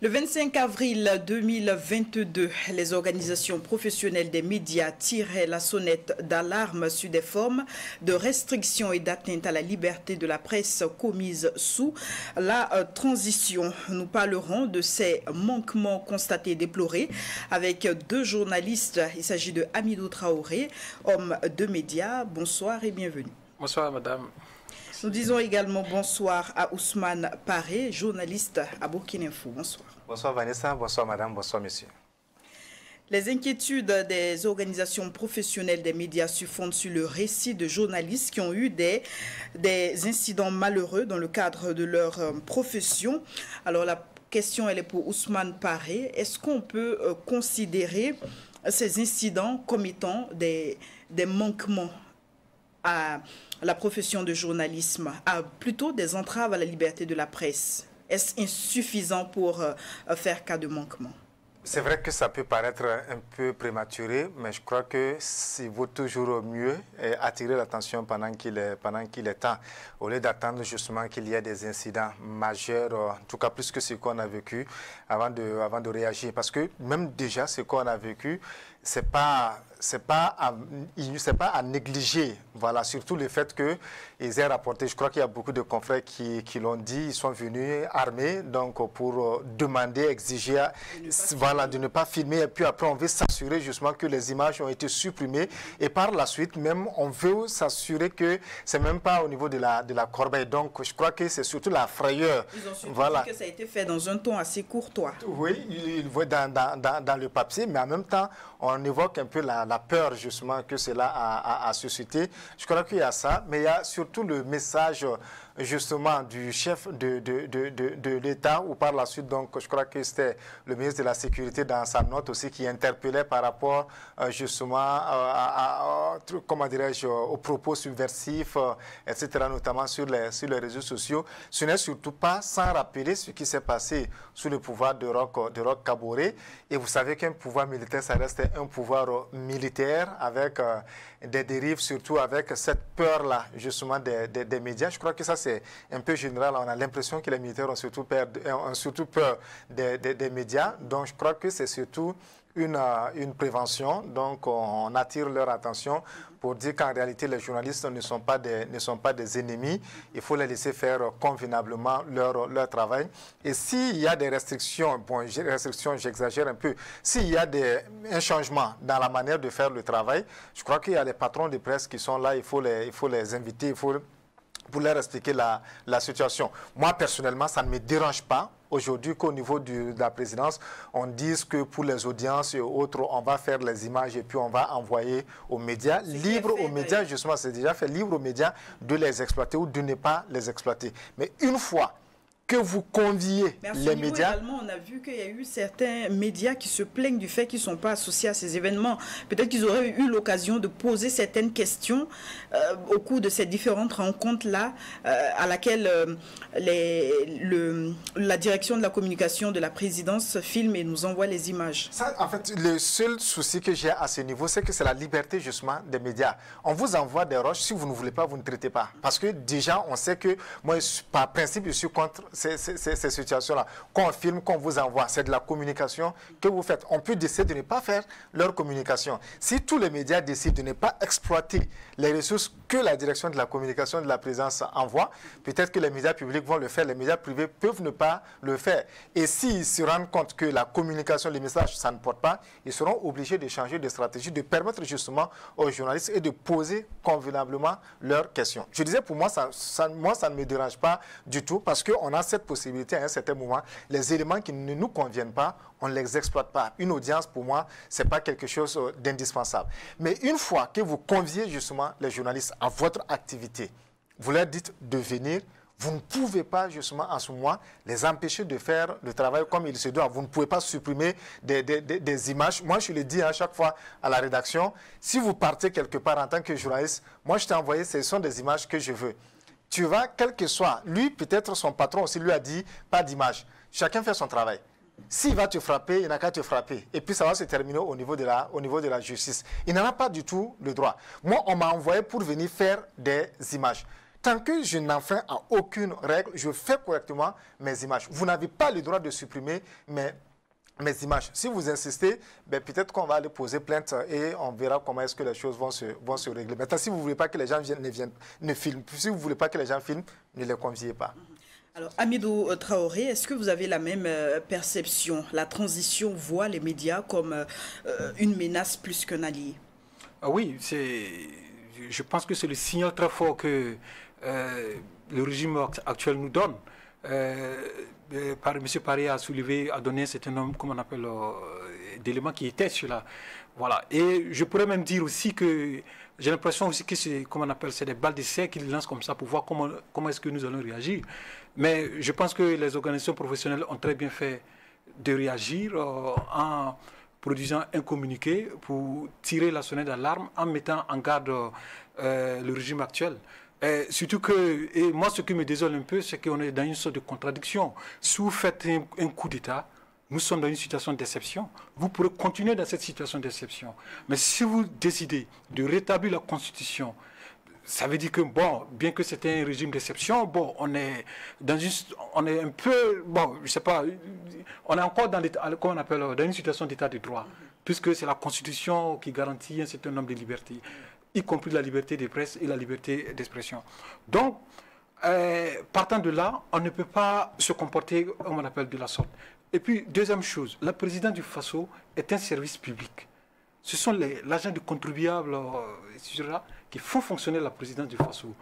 Le 25 avril 2022, les organisations professionnelles des médias tiraient la sonnette d'alarme sur des formes de restriction et d'atteinte à la liberté de la presse commises sous la transition. Nous parlerons de ces manquements constatés et déplorés avec deux journalistes. Il s'agit de Hamidou Traoré, homme de médias. Bonsoir et bienvenue. Bonsoir madame. Nous disons également bonsoir à Ousmane Paré, journaliste à Burkina Info. Bonsoir. Bonsoir Vanessa, bonsoir madame, bonsoir monsieur. Les inquiétudes des organisations professionnelles des médias se fondent sur le récit de journalistes qui ont eu des incidents malheureux dans le cadre de leur profession. Alors la question elle est pour Ousmane Paré. Est-ce qu'on peut considérer ces incidents comme étant des manquements à la profession de journalisme, plutôt des entraves à la liberté de la presse? Est-ce insuffisant pour faire cas de manquement? C'est vrai que ça peut paraître un peu prématuré, mais je crois que il vaut toujours mieux attirer l'attention pendant qu'il est temps, au lieu d'attendre justement qu'il y ait des incidents majeurs, en tout cas plus que ce qu'on a vécu, avant de réagir. Parce que même déjà ce qu'on a vécu, c'est pas à négliger. Voilà, surtout le fait qu'ils aient rapporté, je crois qu'il y a beaucoup de confrères qui l'ont dit, ils sont venus armés donc pour demander, exiger, voilà, de ne pas filmer. Et puis après, on veut s'assurer justement que les images ont été supprimées. Et par la suite, même, on veut s'assurer que c'est même pas au niveau de la corbeille. Donc, je crois que c'est surtout la frayeur. Ils ont surtout voilà. dit que ça a été fait dans un ton assez courtois. Oui, dans le papier, mais en même temps, on évoque un peu la peur justement que cela a suscité. Je crois qu'il y a ça, mais il y a surtout le message justement du chef de l'État, ou par la suite, donc je crois que c'était le ministre de la Sécurité dans sa note aussi qui interpellait par rapport justement comment dirais-je, aux propos subversifs, etc., notamment sur les réseaux sociaux. Ce n'est surtout pas sans rappeler ce qui s'est passé sous le pouvoir de Roch Kaboré. Et vous savez qu'un pouvoir militaire, ça reste un pouvoir militaire avec des dérives, surtout avec cette peur-là, justement, des médias. Je crois que ça, c'est un peu général. On a l'impression que les militaires ont surtout peur des médias. Donc, je crois que c'est surtout une prévention. Donc, on attire leur attention pour dire qu'en réalité, les journalistes ne sont pas des ennemis. Il faut les laisser faire convenablement leur travail. Et s'il y a des restrictions, j'exagère un peu, s'il y a un changement dans la manière de faire le travail, je crois qu'il y a des patrons de presse qui sont là, il faut les inviter, pour leur expliquer la situation. Moi, personnellement, ça ne me dérange pas aujourd'hui qu'au niveau de la présidence, on dise que pour les audiences et autres, on va faire les images et puis on va envoyer aux médias, libre aux médias, justement, c'est déjà fait, libre aux médias de les exploiter ou de ne pas les exploiter. Mais une fois que vous conviez les médias... Également, on a vu qu'il y a eu certains médias qui se plaignent du fait qu'ils ne sont pas associés à ces événements. Peut-être qu'ils auraient eu l'occasion de poser certaines questions au cours de ces différentes rencontres-là, à laquelle la direction de la communication de la présidence filme et nous envoie les images. Ça, en fait, le seul souci que j'ai à ce niveau, c'est que c'est la liberté justement des médias. On vous envoie des roches, si vous ne voulez pas, vous ne traitez pas. Parce que déjà, on sait que moi, par principe, je suis contre ces situations-là. Quand on filme, qu'on vous envoie, c'est de la communication que vous faites. On peut décider de ne pas faire leur communication. Si tous les médias décident de ne pas exploiter les ressources que la direction de la communication de la présidence envoie, peut-être que les médias publics vont le faire, les médias privés peuvent ne pas le faire. Et s'ils se rendent compte que la communication, les messages, ça ne porte pas, ils seront obligés de changer de stratégie, de permettre justement aux journalistes et de poser convenablement leurs questions. Je disais, pour moi, ça ne me dérange pas du tout, parce qu'on a cette possibilité à un certain moment. Les éléments qui ne nous conviennent pas, on ne les exploite pas. Une audience, pour moi, ce n'est pas quelque chose d'indispensable. Mais une fois que vous conviez justement les journalistes à votre activité, vous leur dites de venir, vous ne pouvez pas justement en ce moment les empêcher de faire le travail comme il se doit. Vous ne pouvez pas supprimer des images. Moi, je le dis à chaque fois à la rédaction, si vous partez quelque part en tant que journaliste, moi je t'ai envoyé, ce sont des images que je veux. Tu vas, quel que soit, lui, peut-être son patron aussi lui a dit, pas d'image. Chacun fait son travail. S'il va te frapper, il n'a qu'à te frapper. Et puis ça va se terminer au niveau de la justice. Il n'en a pas du tout le droit. Moi, on m'a envoyé pour venir faire des images. tant que je n'enfreins à aucune règle, je fais correctement mes images. Vous n'avez pas le droit de supprimer mes images. Si vous insistez, ben peut-être qu'on va aller poser plainte et on verra comment est-ce que les choses vont se régler. Maintenant, si vous ne voulez pas que les gens ne filment, si vous ne voulez pas que les gens filment, ne les conviez pas. Alors, Hamidou Traoré, est-ce que vous avez la même perception? La transition voit les médias comme une menace plus qu'un allié? Ah oui, je pense que c'est le signal très fort que le régime actuel nous donne. M. Paré a soulevé, a donné un certain nombre, comment on appelle, d'éléments qui étaient sur là. Voilà. Et je pourrais même dire aussi que j'ai l'impression aussi que c'est, comment on appelle, c'est des balles d'essai qu'ils lancent comme ça pour voir comment est-ce que nous allons réagir. Mais je pense que les organisations professionnelles ont très bien fait de réagir en produisant un communiqué pour tirer la sonnette d'alarme en mettant en garde le régime actuel. Surtout que, et moi ce qui me désole un peu, c'est qu'on est dans une sorte de contradiction. Si vous faites un coup d'État, nous sommes dans une situation d'exception. Vous pourrez continuer dans cette situation d'exception. Mais si vous décidez de rétablir la Constitution, ça veut dire que, bon, bien que c'était un régime d'exception, bon, on est un peu, bon, je sais pas, on est encore dans, comment on appelle, dans une situation d'état de droit, puisque c'est la Constitution qui garantit un certain nombre de libertés, y compris la liberté de presse et la liberté d'expression. Donc, partant de là, on ne peut pas se comporter, comme on appelle, de la sorte. Et puis, deuxième chose, la présidence du FASO est un service public. Ce sont l'agent du contribuable, etc., qui font fonctionner la présidence du FASO.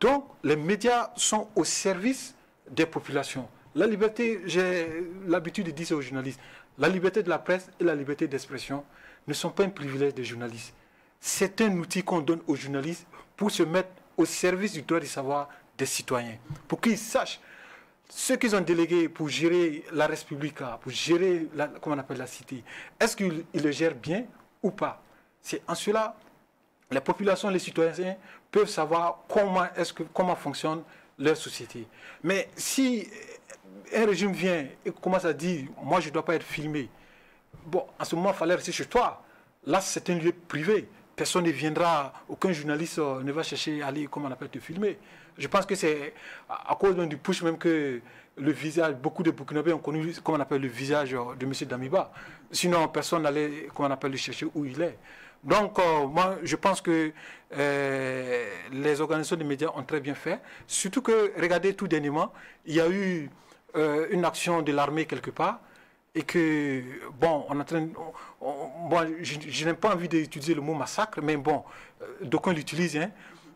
Donc, les médias sont au service des populations. La liberté, j'ai l'habitude de dire ça aux journalistes, la liberté de la presse et la liberté d'expression ne sont pas un privilège des journalistes. C'est un outil qu'on donne aux journalistes pour se mettre au service du droit de savoir des citoyens, pour qu'ils sachent ce qu'ils ont délégué pour gérer la République, pour gérer, comment on appelle, la cité. Est-ce qu'ils le gèrent bien ou pas? C'est en cela, les populations, les citoyens peuvent savoir comment fonctionne leur société. Mais si un régime vient et commence à dire « moi je ne dois pas être filmé », bon, en ce moment, il fallait rester chez toi. Là, c'est un lieu privé. Personne ne viendra, aucun journaliste ne va chercher à aller, comment on appelle, te filmer. Je pense que c'est à cause du push même que le visage, beaucoup de Burkinabés ont connu, comment on appelle, le visage de M. Damiba. Sinon, personne n'allait, comment on appelle, le chercher où il est. Donc, moi, je pense que les organisations de médias ont très bien fait. Surtout que, regardez tout dernièrement, il y a eu une action de l'armée quelque part. Et que, bon, je n'ai pas envie d'utiliser le mot massacre, mais bon, d'aucuns l'utilisent. Hein.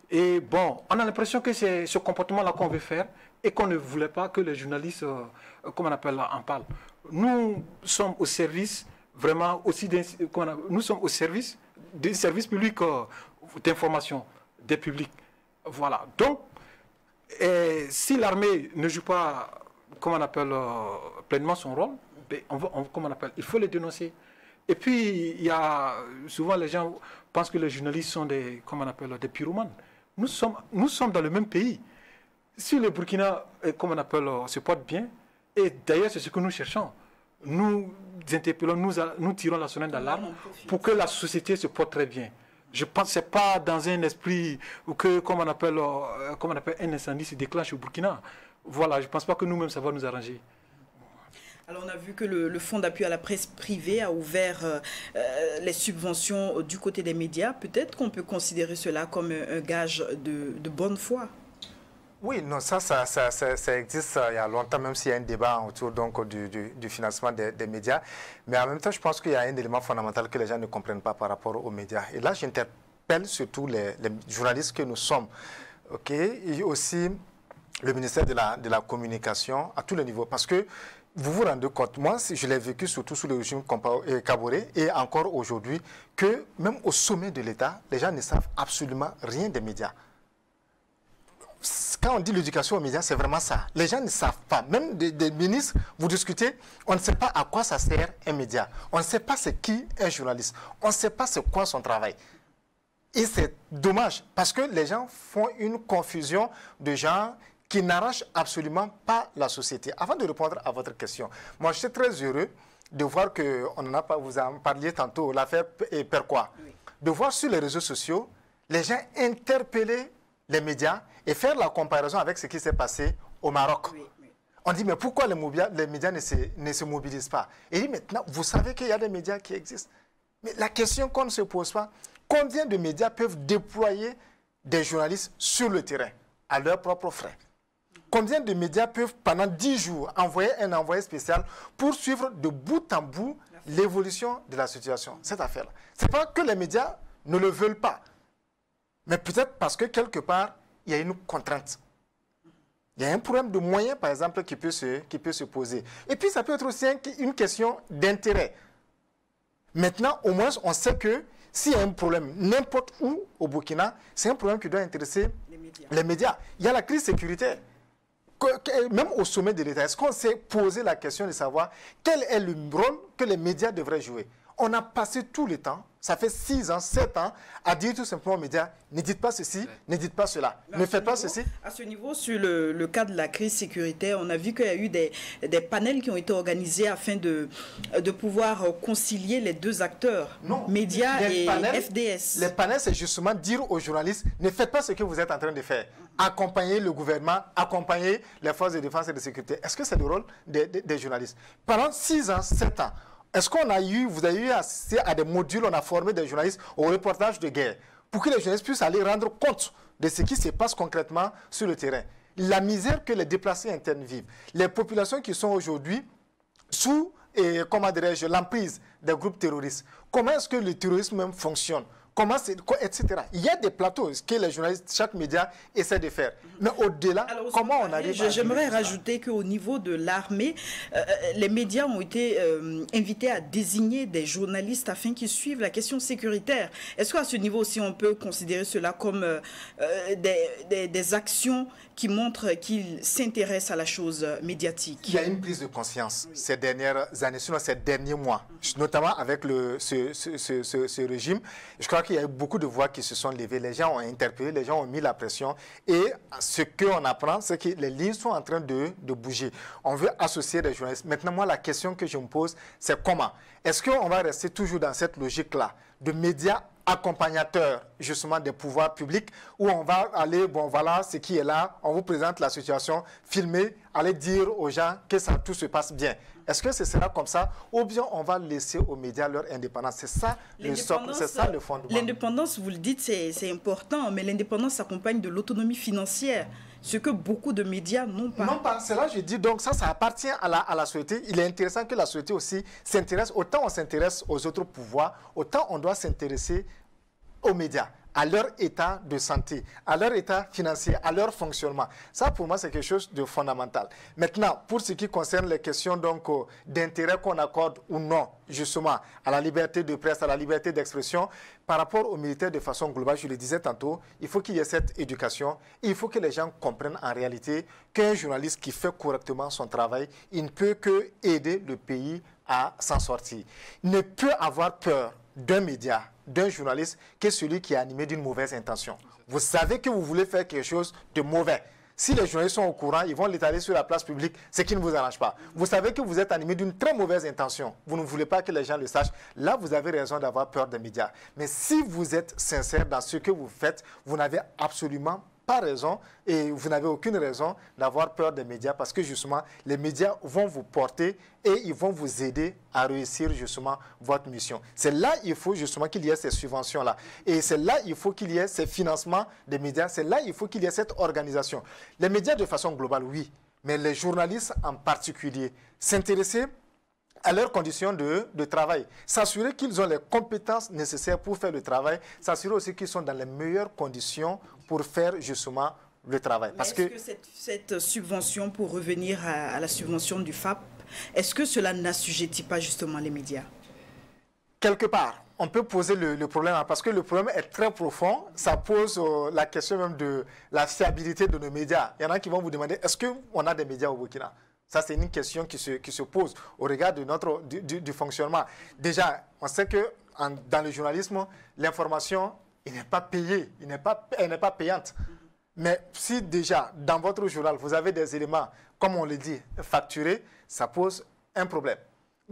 Et bon, on a l'impression que c'est ce comportement-là qu'on veut faire et qu'on ne voulait pas que les journalistes, comme on appelle, en parlent. Nous sommes au service, vraiment, aussi nous sommes au service des services publics d'information, des publics. Voilà. Donc, si l'armée ne joue pas, comme on appelle, pleinement son rôle, comme on appelle, il faut les dénoncer. Et puis, il y a souvent les gens pensent que les journalistes sont des, comme on appelle, des pyromanes. Nous sommes dans le même pays. Si le Burkina, comme on appelle, se porte bien, et d'ailleurs c'est ce que nous cherchons, nous interpellons, nous tirons la sonnette d'alarme pour que la société se porte très bien. Je pense que ce n'est pas dans un esprit où que, comme on appelle, un incendie se déclenche au Burkina. Voilà, je ne pense pas que nous-mêmes ça va nous arranger. Alors on a vu que le Fonds d'appui à la presse privée a ouvert les subventions du côté des médias. Peut-être qu'on peut considérer cela comme un gage de bonne foi. Oui, non, ça existe il y a longtemps, même s'il y a un débat autour donc, du financement des médias. Mais en même temps, je pense qu'il y a un élément fondamental que les gens ne comprennent pas par rapport aux médias. Et là, j'interpelle surtout les journalistes que nous sommes. Et aussi le ministère de la Communication à tous les niveaux. Parce que vous vous rendez compte, moi, je l'ai vécu surtout sous le régime Kaboré et encore aujourd'hui, que même au sommet de l'État, les gens ne savent absolument rien des médias. Quand on dit l'éducation aux médias, c'est vraiment ça. Les gens ne savent pas. Même des ministres, vous discutez, on ne sait pas à quoi ça sert un média. On ne sait pas c'est qui un journaliste. On ne sait pas c'est quoi son travail. Et c'est dommage parce que les gens font une confusion de genre qui n'arrache absolument pas la société. Avant de répondre à votre question, moi je suis très heureux de voir que, vous en parliez tantôt, l'affaire Perquois, de voir sur les réseaux sociaux, les gens interpeller les médias et faire la comparaison avec ce qui s'est passé au Maroc. Oui, oui. On dit, mais pourquoi les médias ne se mobilisent pas? Et il dit, maintenant, vous savez qu'il y a des médias qui existent. Mais la question qu'on ne se pose pas, combien de médias peuvent déployer des journalistes sur le terrain, à leurs propres frais? Combien de médias peuvent, pendant 10 jours, envoyer un envoyé spécial pour suivre de bout en bout l'évolution de la situation, cette affaire-là? Ce n'est pas que les médias ne le veulent pas, mais peut-être parce que quelque part, il y a une contrainte. Il y a un problème de moyens, par exemple, qui peut se poser. Et puis, ça peut être aussi une question d'intérêt. Maintenant, au moins, on sait que s'il y a un problème n'importe où au Burkina, c'est un problème qui doit intéresser les médias. Il y a la crise sécuritaire. Même au sommet de l'État, est-ce qu'on s'est posé la question de savoir quel est le rôle que les médias devraient jouer? On a passé tout le temps, ça fait 6 ans, 7 ans, à dire tout simplement aux médias, ne dites pas ceci, ne dites pas cela, ne faites pas ceci. À ce niveau, sur le cas de la crise sécuritaire, on a vu qu'il y a eu des panels qui ont été organisés afin de pouvoir concilier les deux acteurs, médias et FDS. Les panels, c'est justement dire aux journalistes, ne faites pas ce que vous êtes en train de faire. Accompagner le gouvernement, accompagner les forces de défense et de sécurité. Est-ce que c'est le rôle des journalistes? Pendant 6 ans, 7 ans, est-ce qu'on a eu, vous avez eu assisté à des modules, on a formé des journalistes au reportage de guerre pour que les journalistes puissent aller rendre compte de ce qui se passe concrètement sur le terrain? La misère que les déplacés internes vivent, les populations qui sont aujourd'hui sous, comment dirais-je, l'emprise des groupes terroristes. Comment est-ce que le terrorisme même fonctionne? Comment c'est, etc. Il y a des plateaux que les journalistes, chaque média essaie de faire. Mais au-delà, comment on arrive à... J'aimerais rajouter qu'au niveau de l'armée, les médias ont été invités à désigner des journalistes afin qu'ils suivent la question sécuritaire. Est-ce qu'à ce niveau aussi, on peut considérer cela comme des actions qui montrent qu'ils s'intéressent à la chose médiatique? Il y a une prise de conscience ces dernières années, sinon ces derniers mois, notamment avec ce régime. Je crois qu'il y a eu beaucoup de voix qui se sont levées, les gens ont interpellé, les gens ont mis la pression et ce qu'on apprend, c'est que les lignes sont en train de bouger. On veut associer des journalistes. Maintenant, moi, la question que je me pose, c'est comment? Est-ce qu'on va rester toujours dans cette logique-là de médias accompagnateurs, justement, des pouvoirs publics, où on va aller, bon, voilà ce qui est là, on vous présente la situation, filmer, aller dire aux gens que tout se passe bien. Est-ce que ce sera comme ça, ou bien on va laisser aux médias leur indépendance? C'est ça le socle, c'est ça le fondement. L'indépendance, vous le dites, c'est important, mais l'indépendance s'accompagne de l'autonomie financière, ce que beaucoup de médias n'ont pas. Non pas, c'est là je dis, donc ça appartient à la société. Il est intéressant que la société aussi s'intéresse, autant on s'intéresse aux autres pouvoirs, autant on doit s'intéresser aux médias, à leur état de santé, à leur état financier, à leur fonctionnement. Ça, pour moi, c'est quelque chose de fondamental. Maintenant, pour ce qui concerne les questions d'intérêt qu'on accorde ou non, justement, à la liberté de presse, à la liberté d'expression, par rapport aux militaires de façon globale, je le disais tantôt, il faut qu'il y ait cette éducation. Il faut que les gens comprennent en réalité qu'un journaliste qui fait correctement son travail, il ne peut que aider le pays à s'en sortir. Il ne peut avoir peur d'un média, d'un journaliste, que celui qui est animé d'une mauvaise intention. Vous savez que vous voulez faire quelque chose de mauvais. Si les journalistes sont au courant, ils vont l'étaler sur la place publique, ce qui ne vous arrange pas. Vous savez que vous êtes animé d'une très mauvaise intention. Vous ne voulez pas que les gens le sachent. Là, vous avez raison d'avoir peur des médias. Mais si vous êtes sincère dans ce que vous faites, vous n'avez absolument pas raison et vous n'avez aucune raison d'avoir peur des médias parce que justement, les médias vont vous porter et ils vont vous aider à réussir justement votre mission. C'est là il faut justement qu'il y ait ces subventions-là. Et c'est là il faut qu'il y ait ces financements des médias. C'est là il faut qu'il y ait cette organisation. Les médias de façon globale, oui, mais les journalistes en particulier, s'intéresser à leurs conditions de travail, s'assurer qu'ils ont les compétences nécessaires pour faire le travail, s'assurer aussi qu'ils sont dans les meilleures conditions pour faire justement le travail. Est-ce que cette subvention, pour revenir à la subvention du FAP, est-ce que cela n'assujettit pas justement les médias? Quelque part, on peut poser le problème, parce que le problème est très profond. Ça pose la question même de la fiabilité de nos médias. Il y en a qui vont vous demander, est-ce qu'on a des médias au Burkina? Ça, c'est une question qui se pose au regard de du fonctionnement. Déjà, on sait que dans le journalisme, l'information, elle n'est pas payée, elle n'est pas payante. Mais si déjà, dans votre journal, vous avez des éléments, comme on le dit, facturés, ça pose un problème.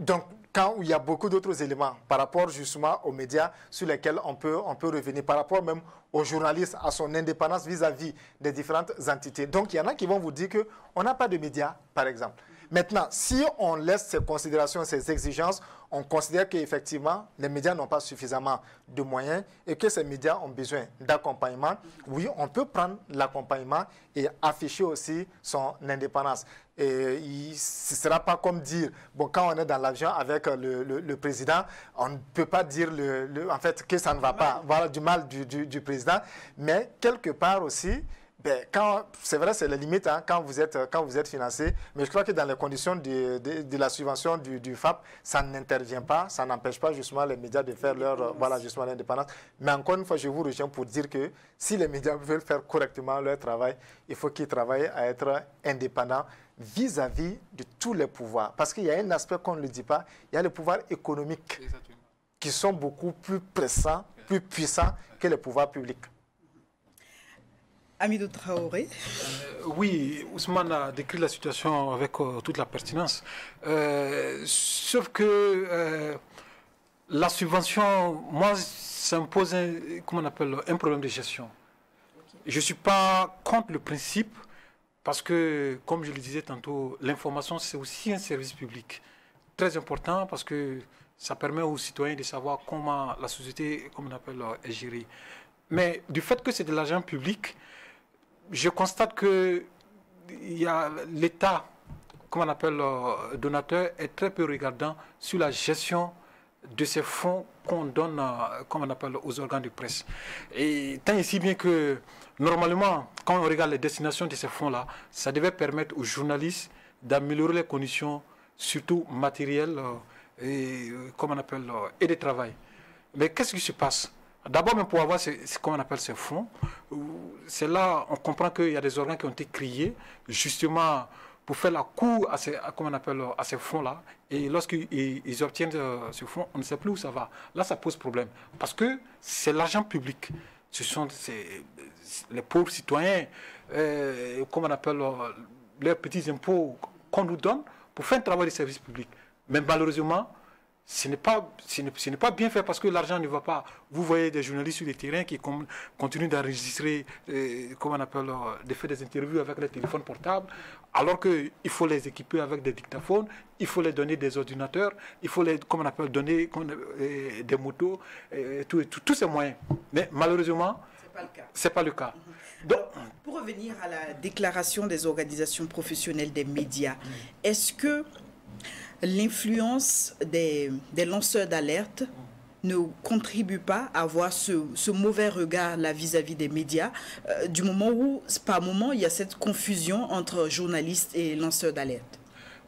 Donc, quand il y a beaucoup d'autres éléments par rapport justement aux médias sur lesquels on peut revenir, par rapport même aux journalistes, à son indépendance vis-à-vis des différentes entités. Donc, il y en a qui vont vous dire qu'on n'a pas de médias, par exemple. Maintenant, si on laisse ces considérations, ces exigences, on considère qu'effectivement, les médias n'ont pas suffisamment de moyens et que ces médias ont besoin d'accompagnement. Oui, on peut prendre l'accompagnement et afficher aussi son indépendance. Et ce ne sera pas comme dire, bon, quand on est dans l'avion avec le président, on ne peut pas dire en fait, que ça ne va pas, voilà, du mal du président, mais quelque part aussi, ben, c'est vrai, c'est la limite hein, quand vous êtes financé, mais je crois que dans les conditions de la subvention du FAP, ça n'intervient pas, ça n'empêche pas justement les médias de faire leur voilà, justement l'indépendance. Mais encore une fois, je vous rejoins pour dire que si les médias veulent faire correctement leur travail, il faut qu'ils travaillent à être indépendants vis-à-vis de tous les pouvoirs. Parce qu'il y a un aspect qu'on ne le dit pas, il y a les pouvoirs économiques qui sont beaucoup plus pressants, plus puissants que les pouvoirs publics. Amidou Traoré. Oui, Ousmane a décrit la situation avec toute la pertinence. Sauf que la subvention, moi, ça me pose un problème de gestion. Je ne suis pas contre le principe parce que, comme je le disais tantôt, l'information, c'est aussi un service public. Très important parce que ça permet aux citoyens de savoir comment la société, est gérée. Mais du fait que c'est de l'argent public, je constate que l'État, donateur, est très peu regardant sur la gestion de ces fonds qu'on donne aux organes de presse. Et tant et si bien que, normalement, quand on regarde les destinations de ces fonds-là, ça devait permettre aux journalistes d'améliorer les conditions, surtout matérielles et de travail. Mais qu'est-ce qui se passe? D'abord, même pour avoir ces fonds, c'est là on comprend qu'il y a des organes qui ont été créés justement pour faire la cour à ces fonds-là. Et lorsqu'ils obtiennent ce fonds, on ne sait plus où ça va. Là, ça pose problème. Parce que c'est l'argent public. Ce sont les pauvres citoyens, leurs petits impôts qu'on nous donne pour faire un travail de service public. Mais malheureusement, ce n'est pas bien fait parce que l'argent ne va pas. Vous voyez des journalistes sur le terrain qui continuent d'enregistrer, de faire des interviews avec les téléphones portables, alors qu'il faut les équiper avec des dictaphones, il faut les donner des ordinateurs, il faut les donner des motos, tous ces moyens. Mais malheureusement, ce n'est pas le cas. Donc, pour revenir à la déclaration des organisations professionnelles des médias, est-ce que l'influence des lanceurs d'alerte ne contribue pas à avoir ce mauvais regard là vis-à-vis des médias, du moment où, par moment, il y a cette confusion entre journalistes et lanceurs d'alerte?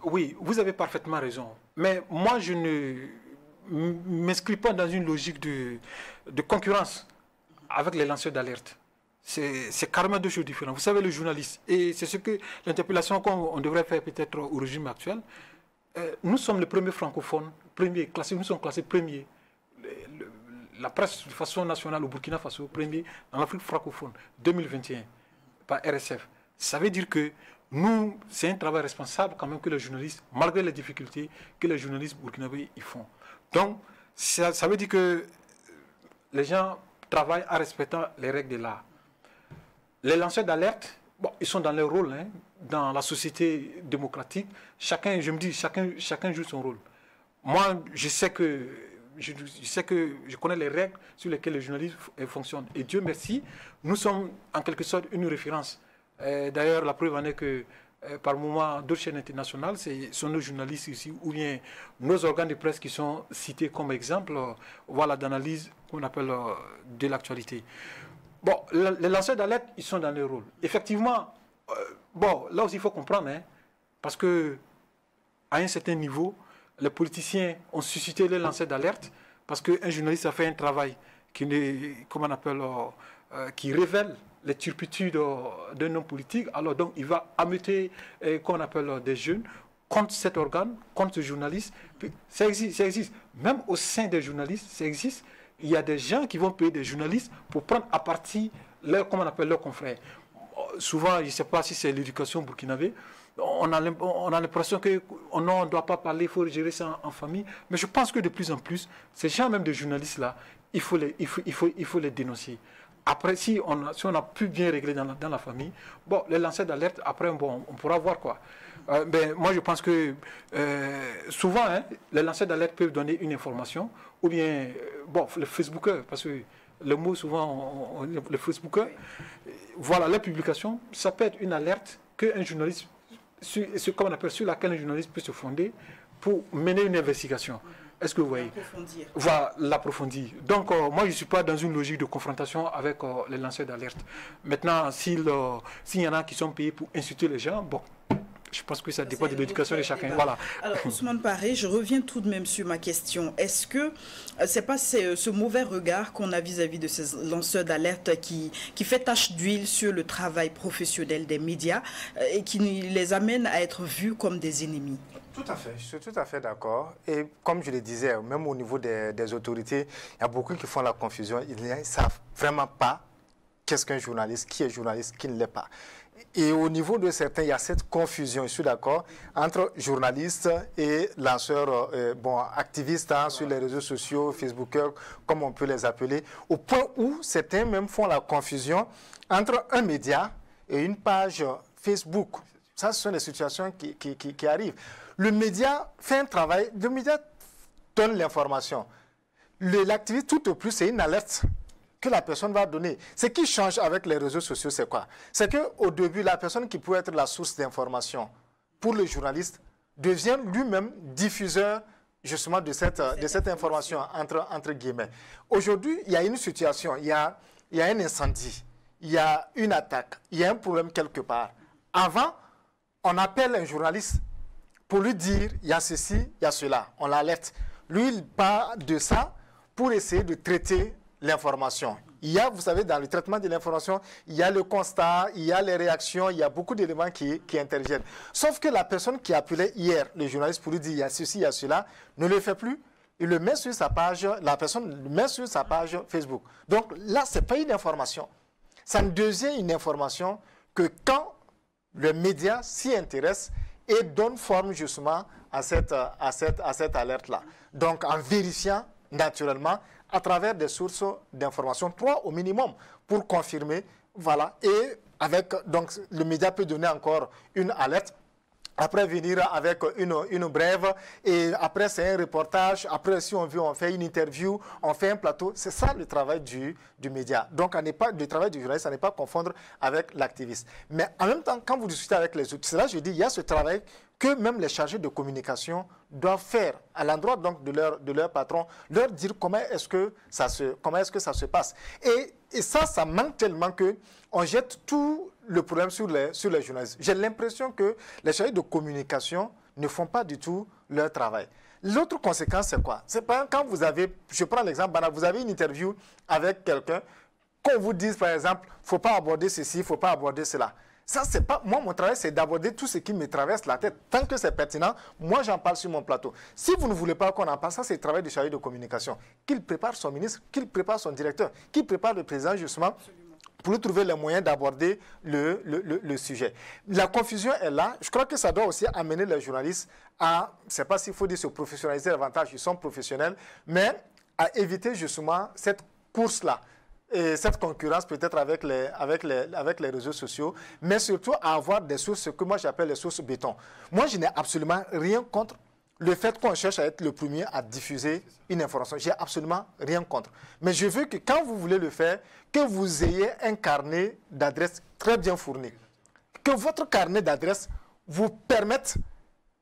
Oui, vous avez parfaitement raison. Mais moi, je ne m'inscris pas dans une logique de concurrence avec les lanceurs d'alerte. C'est carrément deux choses différentes. Vous savez, le journaliste, et c'est ce que l'interpellation qu'on devrait faire peut-être au régime actuel, nous sommes les premiers francophones, nous sommes classés premiers. La presse de façon nationale au Burkina Faso, premier dans l'Afrique francophone, 2021, par RSF. Ça veut dire que nous, c'est un travail responsable quand même que les journalistes, malgré les difficultés que les journalistes burkinabés y font. Donc, ça veut dire que les gens travaillent en respectant les règles de l'art. Les lanceurs d'alerte, bon, ils sont dans leur rôle, hein, dans la société démocratique. Chacun joue son rôle. Moi, je sais que je connais les règles sur lesquelles les journalistes fonctionnent. Et Dieu merci, nous sommes en quelque sorte une référence. D'ailleurs, la preuve en est que par moment, d'autres chaînes internationales, ce sont nos journalistes ici, ou bien nos organes de presse qui sont cités comme exemple d'analyse qu'on appelle de l'actualité. Bon, les lanceurs d'alerte, ils sont dans leur rôle. Effectivement, là aussi, il faut comprendre, hein, parce que à un certain niveau, les politiciens ont suscité les lanceurs d'alerte parce qu'un journaliste a fait un travail qui révèle les turpitudes d'un homme politique. Alors donc, il va ameuter des jeunes contre cet organe, contre ce journaliste. Puis, ça existe. Même au sein des journalistes, ça existe. Il y a des gens qui vont payer des journalistes pour prendre à partie leurs confrères. souvent, je ne sais pas si c'est l'éducation burkinabé, on a l'impression qu'on ne doit pas parler, il faut gérer ça en famille. Mais je pense que de plus en plus, ces gens même de journalistes-là, il faut les dénoncer. Après, si on a pu bien régler dans la famille, bon, les lanceurs d'alerte, après, bon, on pourra voir quoi. Ben, moi, je pense que souvent, hein, les lanceurs d'alerte peuvent donner une information, ou bien, bon, les Facebookers, parce que le mot souvent, les Facebookers, voilà, les publications, ça peut être une alerte qu'un journaliste, comme on appelle, sur laquelle un journaliste peut se fonder pour mener une investigation. Est-ce que vous voyez? Voilà, l'approfondir. Donc, moi, je ne suis pas dans une logique de confrontation avec les lanceurs d'alerte. Maintenant, s'il y en a qui sont payés pour insulter les gens, bon, je pense que ça dépend de l'éducation de chacun. Voilà. Alors, Ousmane Paré, je reviens tout de même sur ma question. Est-ce que c'est pas ce mauvais regard qu'on a vis-à-vis de ces lanceurs d'alerte qui fait tache d'huile sur le travail professionnel des médias et qui les amène à être vus comme des ennemis? Tout à fait, je suis tout à fait d'accord. Et comme je le disais, même au niveau des autorités, il y a beaucoup qui font la confusion. Ils ne savent vraiment pas qu'est-ce qu'un journaliste, qui est journaliste, qui ne l'est pas. Et au niveau de certains, il y a cette confusion, je suis d'accord, entre journalistes et lanceurs, activistes hein, sur les réseaux sociaux, Facebookers, comme on peut les appeler, au point où certains même font la confusion entre un média et une page Facebook. Ça, ce sont des situations qui arrivent. Le média fait un travail, le média donne l'information. L'activiste, tout au plus, c'est une alerte que la personne va donner. Ce qui change avec les réseaux sociaux, c'est quoi? C'est qu'au début, la personne qui peut être la source d'information pour le journaliste devient lui-même diffuseur justement de cette information, entre guillemets. Aujourd'hui, il y a une situation, il y a un incendie, il y a une attaque, il y a un problème quelque part. Avant, on appelle un journaliste pour lui dire, il y a ceci, il y a cela. On l'alerte. Lui, il part de ça pour essayer de traiter l'information. Il y a, vous savez, dans le traitement de l'information, il y a le constat, il y a les réactions, il y a beaucoup d'éléments qui interviennent. Sauf que la personne qui appelait hier le journaliste pour lui dire, il y a ceci, il y a cela, ne le fait plus. Il le met sur sa page, la personne le met sur sa page Facebook. Donc là, ce n'est pas une information. Ça ne devient une information que quand le média s'y intéresse et donne forme justement à cette alerte-là. Donc en vérifiant naturellement à travers des sources d'information, 3 au minimum, pour confirmer, voilà, et donc le média peut donner encore une alerte, après venir avec une brève, et après c'est un reportage, après si on veut on fait une interview, on fait un plateau, c'est ça le travail du média. Donc le travail du journaliste, à ne pas confondre avec l'activiste. Mais en même temps, quand vous discutez avec les autres, c'est là je dis, il y a ce travail que même les chargés de communication doivent faire à l'endroit donc de leur patron, leur dire comment est-ce que ça se passe. Et ça manque tellement qu'on jette tout le problème sur les journalistes. J'ai l'impression que les chargés de communication ne font pas du tout leur travail. L'autre conséquence, c'est quoi? C'est pas quand vous avez, je prends l'exemple banal, vous avez une interview avec quelqu'un, qu'on vous dise par exemple, il ne faut pas aborder ceci, il ne faut pas aborder cela. Ça, c'est pas, moi, mon travail, c'est d'aborder tout ce qui me traverse la tête. Tant que c'est pertinent, moi, j'en parle sur mon plateau. Si vous ne voulez pas qu'on en parle, ça, c'est le travail du chargé de communication. Qu'il prépare son ministre, qu'il prépare son directeur, qu'il prépare le président, justement, pour lui trouver les moyens d'aborder le sujet. La confusion est là. Je crois que ça doit aussi amener les journalistes à, je ne sais pas s'il faut dire se professionnaliser davantage, ils sont professionnels, mais à éviter justement cette course-là. Et cette concurrence peut-être avec les réseaux sociaux, mais surtout à avoir des sources, ce que moi j'appelle les sources béton. Moi, je n'ai absolument rien contre le fait qu'on cherche à être le premier à diffuser une information. J'ai absolument rien contre. Mais je veux que quand vous voulez le faire, que vous ayez un carnet d'adresses très bien fourni. Que votre carnet d'adresses vous permette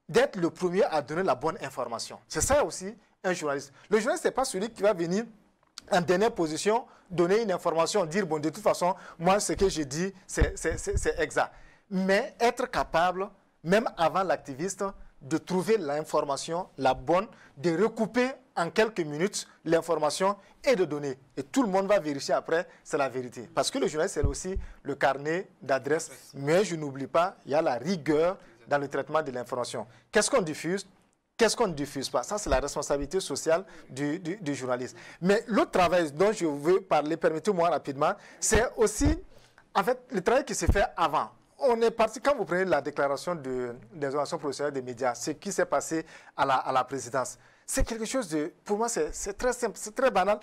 d'être le premier à donner la bonne information. C'est ça aussi un journaliste. Le journaliste, ce n'est pas celui qui va venir en dernière position, donner une information, dire, bon, de toute façon, moi, ce que je dis, c'est exact. Mais être capable, même avant l'activiste, de trouver l'information, la bonne, de recouper en quelques minutes l'information et de donner. Et tout le monde va vérifier après, c'est la vérité. Parce que le journaliste, c'est aussi le carnet d'adresses. Mais je n'oublie pas, il y a la rigueur dans le traitement de l'information. Qu'est-ce qu'on diffuse? Qu'est-ce qu'on ne diffuse pas? Ça, c'est la responsabilité sociale du journaliste. Mais l'autre travail dont je veux parler, permettez-moi rapidement, c'est aussi En fait, le travail qui s'est fait avant, on est parti, quand vous prenez la déclaration des organisations professionnelles des médias, ce qui s'est passé à la présidence, c'est quelque chose de, pour moi, c'est très simple, c'est très banal.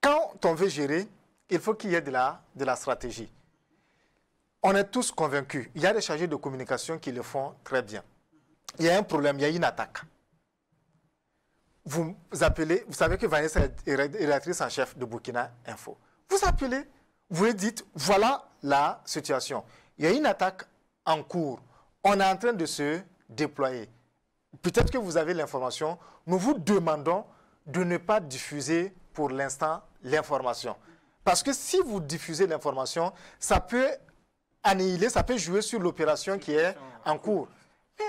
Quand on veut gérer, il faut qu'il y ait de la stratégie. On est tous convaincus. Il y a des chargés de communication qui le font très bien. Il y a un problème, il y a une attaque. Vous appelez, vous savez que Vanessa est rédactrice en chef de Burkina Info. Vous appelez, vous lui dites, voilà la situation. Il y a une attaque en cours. On est en train de se déployer. Peut-être que vous avez l'information. Nous vous demandons de ne pas diffuser pour l'instant l'information. Parce que si vous diffusez l'information, ça peut annihiler, ça peut jouer sur l'opération qui est en cours. Mais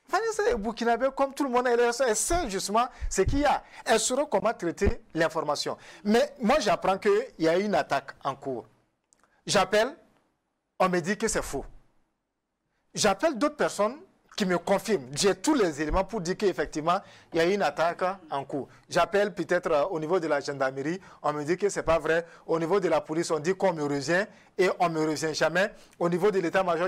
Vanessa et Burkinabé, comme tout le monde, elle sait justement ce qu'il y a. Elle saura comment traiter l'information. Mais moi, j'apprends qu'il y a une attaque en cours. J'appelle, on me dit que c'est faux. J'appelle d'autres personnes qui me confirment. J'ai tous les éléments pour dire qu'effectivement, il y a une attaque en cours. J'appelle peut-être au niveau de la gendarmerie, on me dit que ce n'est pas vrai. Au niveau de la police, on dit qu'on me revient et on ne me revient jamais. Au niveau de l'état-major,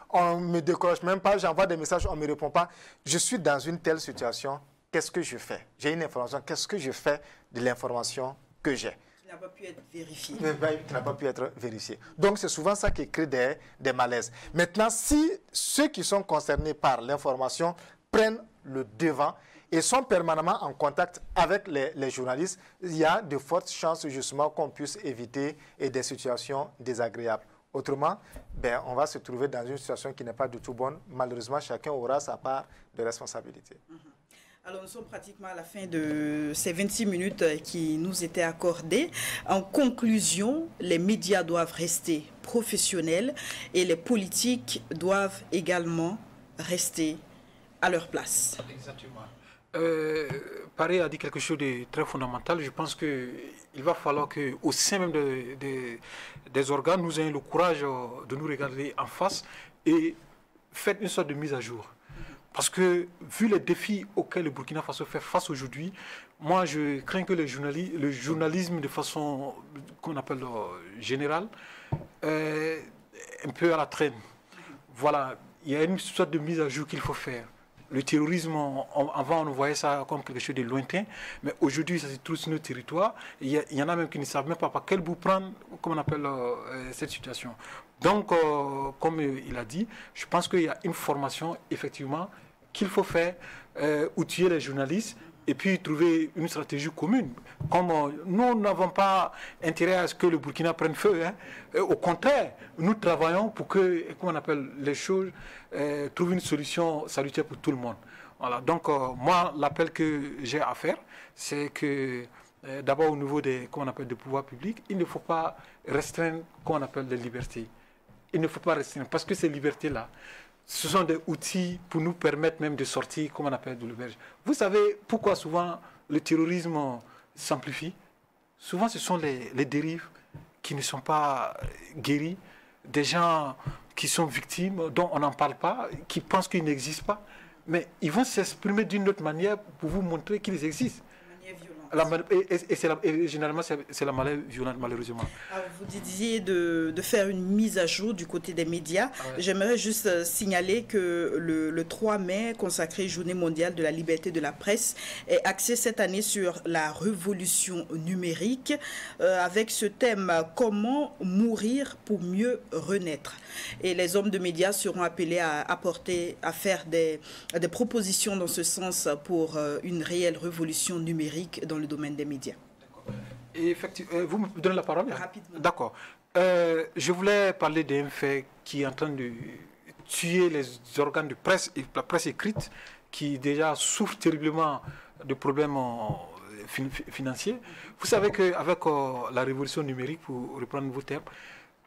on ne me décroche même pas. J'envoie des messages, on ne me répond pas. Je suis dans une telle situation. Qu'est-ce que je fais? J'ai une information. Qu'est-ce que je fais de l'information que j'ai? Qui n'a pas pu être vérifié. Qui n'a pas pu être vérifié. Donc, c'est souvent ça qui crée des malaises. Maintenant, si ceux qui sont concernés par l'information prennent le devant et sont permanemment en contact avec les journalistes, il y a de fortes chances justement qu'on puisse éviter des situations désagréables. Autrement, on va se trouver dans une situation qui n'est pas du tout bonne. Malheureusement, chacun aura sa part de responsabilité. Alors, nous sommes pratiquement à la fin de ces 26 minutes qui nous étaient accordées. En conclusion, les médias doivent rester professionnels et les politiques doivent également rester à leur place. Exactement. Paris a dit quelque chose de très fondamental. Je pense qu'il va falloir qu'au sein même des organes, nous ayons le courage de nous regarder en face et faire une sorte de mise à jour. Parce que, vu les défis auxquels le Burkina Faso fait face aujourd'hui, moi, je crains que le journalisme, de façon qu'on appelle générale, un peu à la traîne. Voilà, il y a une sorte de mise à jour qu'il faut faire. Le terrorisme, avant, on voyait ça comme quelque chose de lointain, mais aujourd'hui, ça se trouve sur nos territoires. Il y en a même qui ne savent même pas par quel bout prendre, comme on appelle cette situation. Donc, comme il a dit, je pense qu'il y a une formation, effectivement, qu'il faut faire, outiller les journalistes et puis trouver une stratégie commune. Comme nous n'avons pas intérêt à ce que le Burkina prenne feu, hein. Au contraire, nous travaillons pour que, comment on appelle les choses, trouver une solution salutaire pour tout le monde. Voilà. Donc, moi, l'appel que j'ai à faire, c'est que d'abord au niveau des, comment on appelle, des pouvoirs publics, il ne faut pas restreindre, comment on appelle, les libertés. Il ne faut pas restreindre, parce que ces libertés-là, ce sont des outils pour nous permettre même de sortir, comme on appelle, de l'auberge. Vous savez pourquoi souvent le terrorisme s'amplifie? Souvent, ce sont les dérives qui ne sont pas guéries, des gens qui sont victimes, dont on n'en parle pas, qui pensent qu'ils n'existent pas, mais ils vont s'exprimer d'une autre manière pour vous montrer qu'ils existent. Et généralement, c'est la maladie violente, malheureusement. Alors, vous disiez de faire une mise à jour du côté des médias. Ah ouais. J'aimerais juste signaler que le 3 mai, consacré Journée mondiale de la liberté de la presse, est axé cette année sur la révolution numérique, avec ce thème « Comment mourir pour mieux renaître ». Et les hommes de médias seront appelés à faire des propositions dans ce sens pour une réelle révolution numérique dans le domaine des médias. Et effectivement, vous me donnez la parole? Rapidement. D'accord. Je voulais parler d'un fait qui est en train de tuer les organes de presse et la presse écrite qui déjà souffrent terriblement de problèmes financiers. Vous savez qu'avec la révolution numérique, pour reprendre vos termes,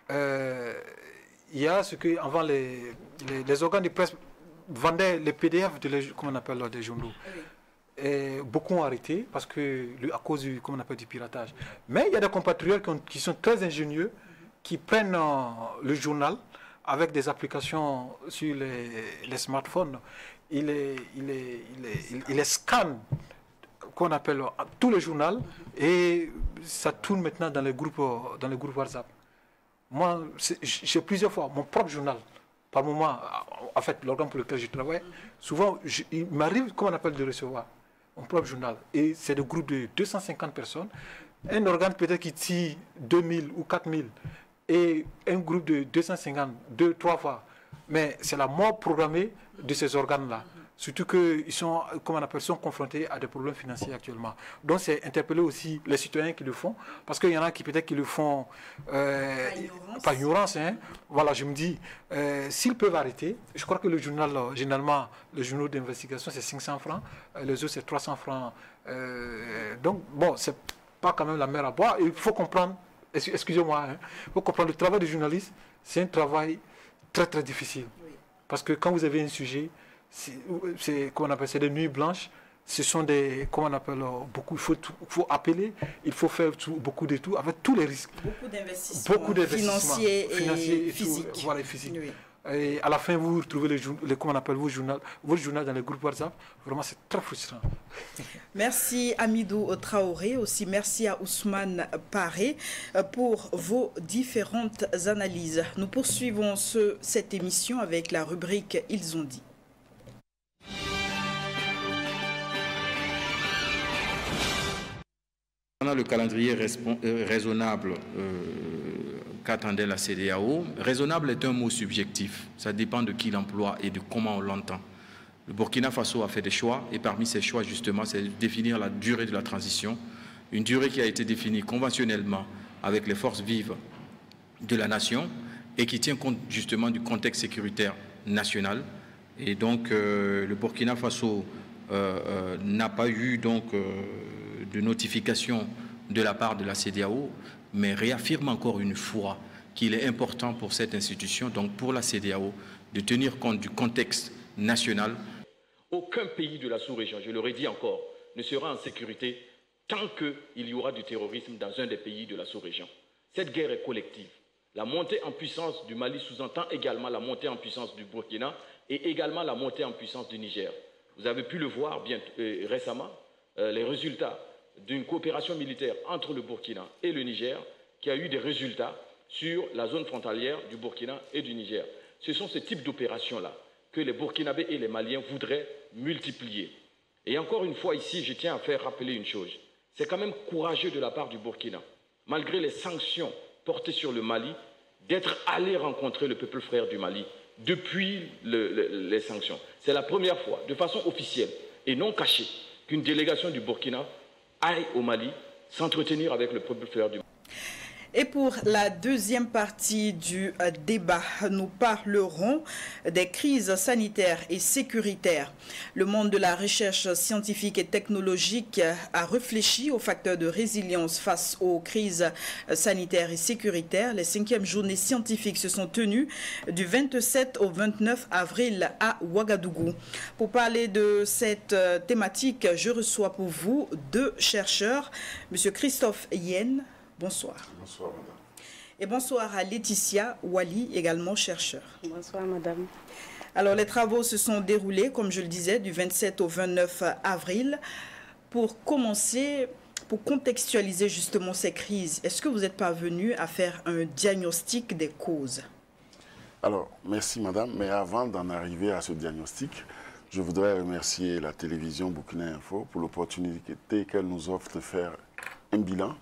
il y a ce que avant les organes de presse vendaient les PDF comment on appelle des journaux. Oui. Et beaucoup ont arrêté parce que à cause du, comment on appelle, du piratage. Mais il y a des compatriotes qui sont très ingénieux, qui prennent le journal avec des applications sur les smartphones. Ils les scannent, qu'on appelle tout le journal, et ça tourne maintenant dans les groupes WhatsApp. Moi, j'ai plusieurs fois, mon propre journal, par moment, en fait, l'organe pour lequel je travaille, souvent, il m'arrive, comment on appelle, de recevoir mon propre journal. Et c'est des groupes de 250 personnes. Un organe peut-être qui tire 2000 ou 4000 et un groupe de 250, 2-3 fois. Mais c'est la mort programmée de ces organes-là. Surtout qu'ils sont, comment on appelle, sont confrontés à des problèmes financiers actuellement. Donc c'est interpeller aussi les citoyens qui le font, parce qu'il y en a qui peut-être qui le font par ignorance. Hein. Voilà, je me dis, s'ils peuvent arrêter, je crois que le journal, généralement, le journal d'investigation, c'est 500 francs, les autres, c'est 300 francs. Donc, bon, c'est pas quand même la mer à boire. Il faut comprendre, excusez-moi, hein, il faut comprendre, le travail du journaliste, c'est un travail très, très difficile. Oui. Parce que quand vous avez un sujet, c'est comment on appelle, c'est des nuits blanches, ce sont des, comment on appelle, beaucoup, il faut appeler, il faut faire beaucoup de tout, avec tous les risques. Beaucoup d'investissements financiers et physiques. Tout, voilà, physiques. Oui. Et à la fin, vous retrouvez comment on appelle, votre journal dans les groupes WhatsApp. Vraiment, c'est très frustrant. Merci Hamidou Traoré, aussi merci à Ousmane Paré pour vos différentes analyses. Nous poursuivons cette émission avec la rubrique « Ils ont dit ». Pendant le calendrier raisonnable qu'attendait la CEDEAO, raisonnable est un mot subjectif. Ça dépend de qui l'emploie et de comment on l'entend. Le Burkina Faso a fait des choix et parmi ces choix, justement, c'est de définir la durée de la transition. Une durée qui a été définie conventionnellement avec les forces vives de la nation et qui tient compte justement du contexte sécuritaire national. Et donc, le Burkina Faso n'a pas eu donc de notification de la part de la CEDEAO, mais réaffirme encore une fois qu'il est important pour cette institution, donc pour la CEDEAO, de tenir compte du contexte national. Aucun pays de la sous-région, je le redis encore, ne sera en sécurité tant qu'il y aura du terrorisme dans un des pays de la sous-région. Cette guerre est collective. La montée en puissance du Mali sous-entend également la montée en puissance du Burkina et également la montée en puissance du Niger. Vous avez pu le voir récemment, les résultats d'une coopération militaire entre le Burkina et le Niger qui a eu des résultats sur la zone frontalière du Burkina et du Niger. Ce sont ce type d'opérations-là que les Burkinabés et les Maliens voudraient multiplier. Et encore une fois ici, je tiens à faire rappeler une chose. C'est quand même courageux de la part du Burkina, malgré les sanctions portées sur le Mali, d'être allé rencontrer le peuple frère du Mali depuis les sanctions. C'est la première fois, de façon officielle et non cachée, qu'une délégation du Burkina aille au Mali s'entretenir avec le peuple frère du Mali. Et pour la deuxième partie du débat, nous parlerons des crises sanitaires et sécuritaires. Le monde de la recherche scientifique et technologique a réfléchi aux facteurs de résilience face aux crises sanitaires et sécuritaires. Les 5e journées scientifiques se sont tenues du 27 au 29 avril à Ouagadougou. Pour parler de cette thématique, je reçois pour vous 2 chercheurs. Monsieur Christophe Yen. Bonsoir. Bonsoir, madame. Et bonsoir à Laetitia Wali, également chercheur. Bonsoir, madame. Alors, les travaux se sont déroulés, comme je le disais, du 27 au 29 avril. Pour commencer, pour contextualiser justement ces crises, est-ce que vous êtes parvenu à faire un diagnostic des causes? Alors, merci, madame. Mais avant d'en arriver à ce diagnostic, je voudrais remercier la télévision Burkina Info pour l'opportunité qu'elle nous offre de faire un bilan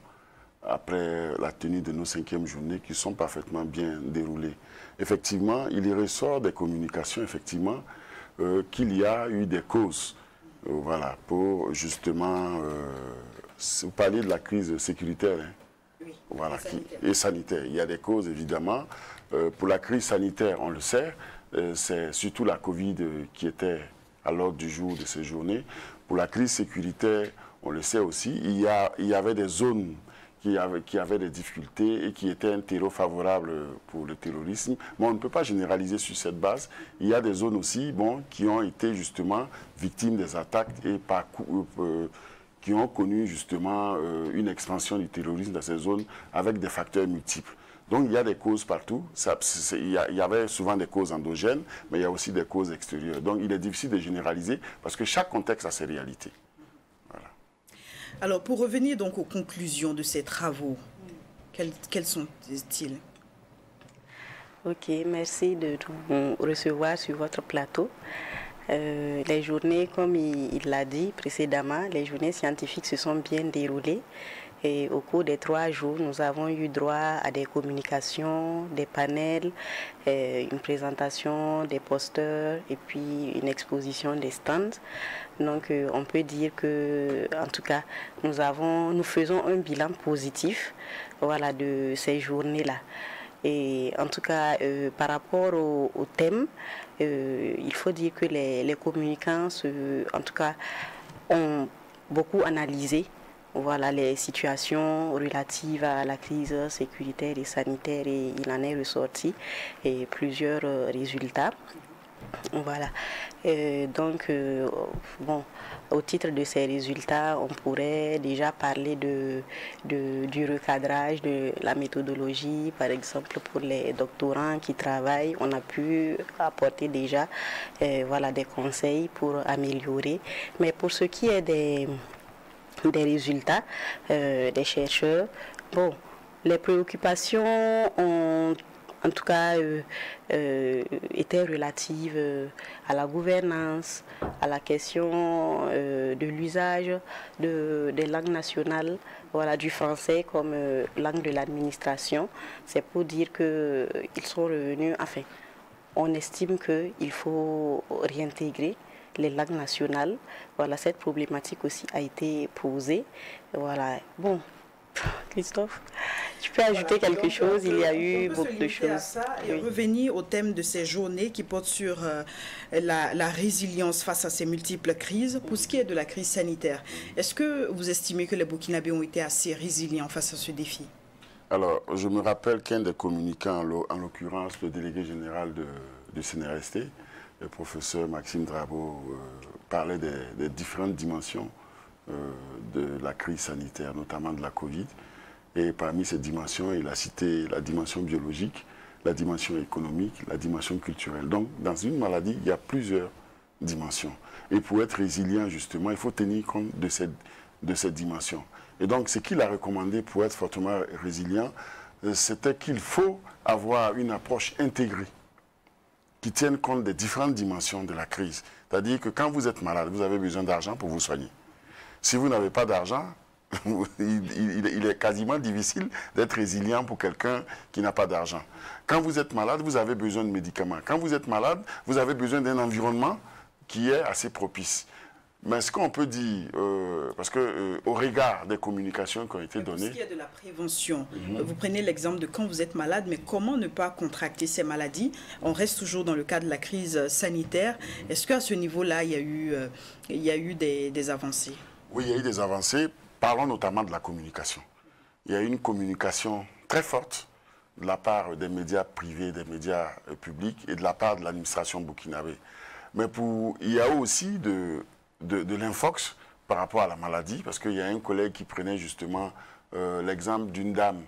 après la tenue de nos 5e journées qui sont parfaitement bien déroulées. Effectivement, il y ressort des communications, effectivement, qu'il y a eu des causes, voilà, pour justement parler de la crise sécuritaire, hein, oui, voilà, et sanitaire. Il y a des causes, évidemment. Pour la crise sanitaire, on le sait, c'est surtout la Covid qui était à l'ordre du jour de ces journées. Pour la crise sécuritaire, on le sait aussi, il y avait des zones qui avaient des difficultés et qui étaient un terreau favorable pour le terrorisme. Mais on ne peut pas généraliser sur cette base. Il y a des zones aussi qui ont été justement victimes des attaques et qui ont connu justement une expansion du terrorisme dans ces zones avec des facteurs multiples. Donc il y a des causes partout. Il y avait souvent des causes endogènes, mais il y a aussi des causes extérieures. Donc il est difficile de généraliser parce que chaque contexte a ses réalités. Alors, pour revenir donc aux conclusions de ces travaux, quels sont-ils? Ok, merci de nous recevoir sur votre plateau. Les journées, comme il l'a dit précédemment, les journées scientifiques se sont bien déroulées. Et au cours des 3 jours, nous avons eu droit à des communications, des panels, une présentation des posters et puis une exposition des stands. Donc on peut dire que, en tout cas, nous faisons un bilan positif, voilà, de ces journées-là. Et en tout cas, par rapport au thème, il faut dire que les communicants, en tout cas, ont beaucoup analysé, voilà, les situations relatives à la crise sécuritaire et sanitaire, et il en est ressorti plusieurs résultats. Voilà. Donc, bon, au titre de ces résultats, on pourrait déjà parler du recadrage de la méthodologie. Par exemple, pour les doctorants qui travaillent, on a pu apporter déjà voilà, des conseils pour améliorer. Mais pour ce qui est des résultats des chercheurs, bon, les préoccupations ont en tout cas étaient relatives à la gouvernance, à la question de l'usage des langues nationales, voilà, du français comme langue de l'administration. C'est pour dire qu'ils sont revenus, enfin, on estime qu'il faut réintégrer les langues nationales. Voilà, cette problématique aussi a été posée. Voilà, bon. Christophe, tu peux ajouter quelque chose? Il y a eu beaucoup de choses. À ça et revenir au thème de ces journées qui portent sur la résilience face à ces multiples crises. Pour ce qui est de la crise sanitaire, est-ce que vous estimez que les Burkinabés ont été assez résilients face à ce défi? Alors, je me rappelle qu'un des communicants, en l'occurrence le délégué général de CNRST, le professeur Maxime Drabeau, parlait des différentes dimensions de la crise sanitaire, notamment de la Covid. Et parmi ces dimensions, il a cité la dimension biologique, la dimension économique, la dimension culturelle. Donc, dans une maladie, il y a plusieurs dimensions. Et pour être résilient, justement, il faut tenir compte de cette dimension. Et donc, ce qu'il a recommandé pour être fortement résilient, c'était qu'il faut avoir une approche intégrée qui tienne compte des différentes dimensions de la crise. C'est-à-dire que quand vous êtes malade, vous avez besoin d'argent pour vous soigner. Si vous n'avez pas d'argent, il est quasiment difficile d'être résilient pour quelqu'un qui n'a pas d'argent. Quand vous êtes malade, vous avez besoin de médicaments. Quand vous êtes malade, vous avez besoin d'un environnement qui est assez propice. Mais ce qu'on peut dire, parce qu'au regard des communications qui ont été données... Pour ce qui est de la prévention, vous prenez l'exemple de quand vous êtes malade, mais comment ne pas contracter ces maladies? On reste toujours dans le cas de la crise sanitaire. Est-ce qu'à ce niveau-là, il y a eu des avancées? Oui, il y a eu des avancées. Parlons notamment de la communication. Il y a eu une communication très forte de la part des médias privés, des médias publics et de la part de l'administration burkinabé. Mais il y a aussi de l'infox par rapport à la maladie, parce qu'il y a un collègue qui prenait justement l'exemple d'une dame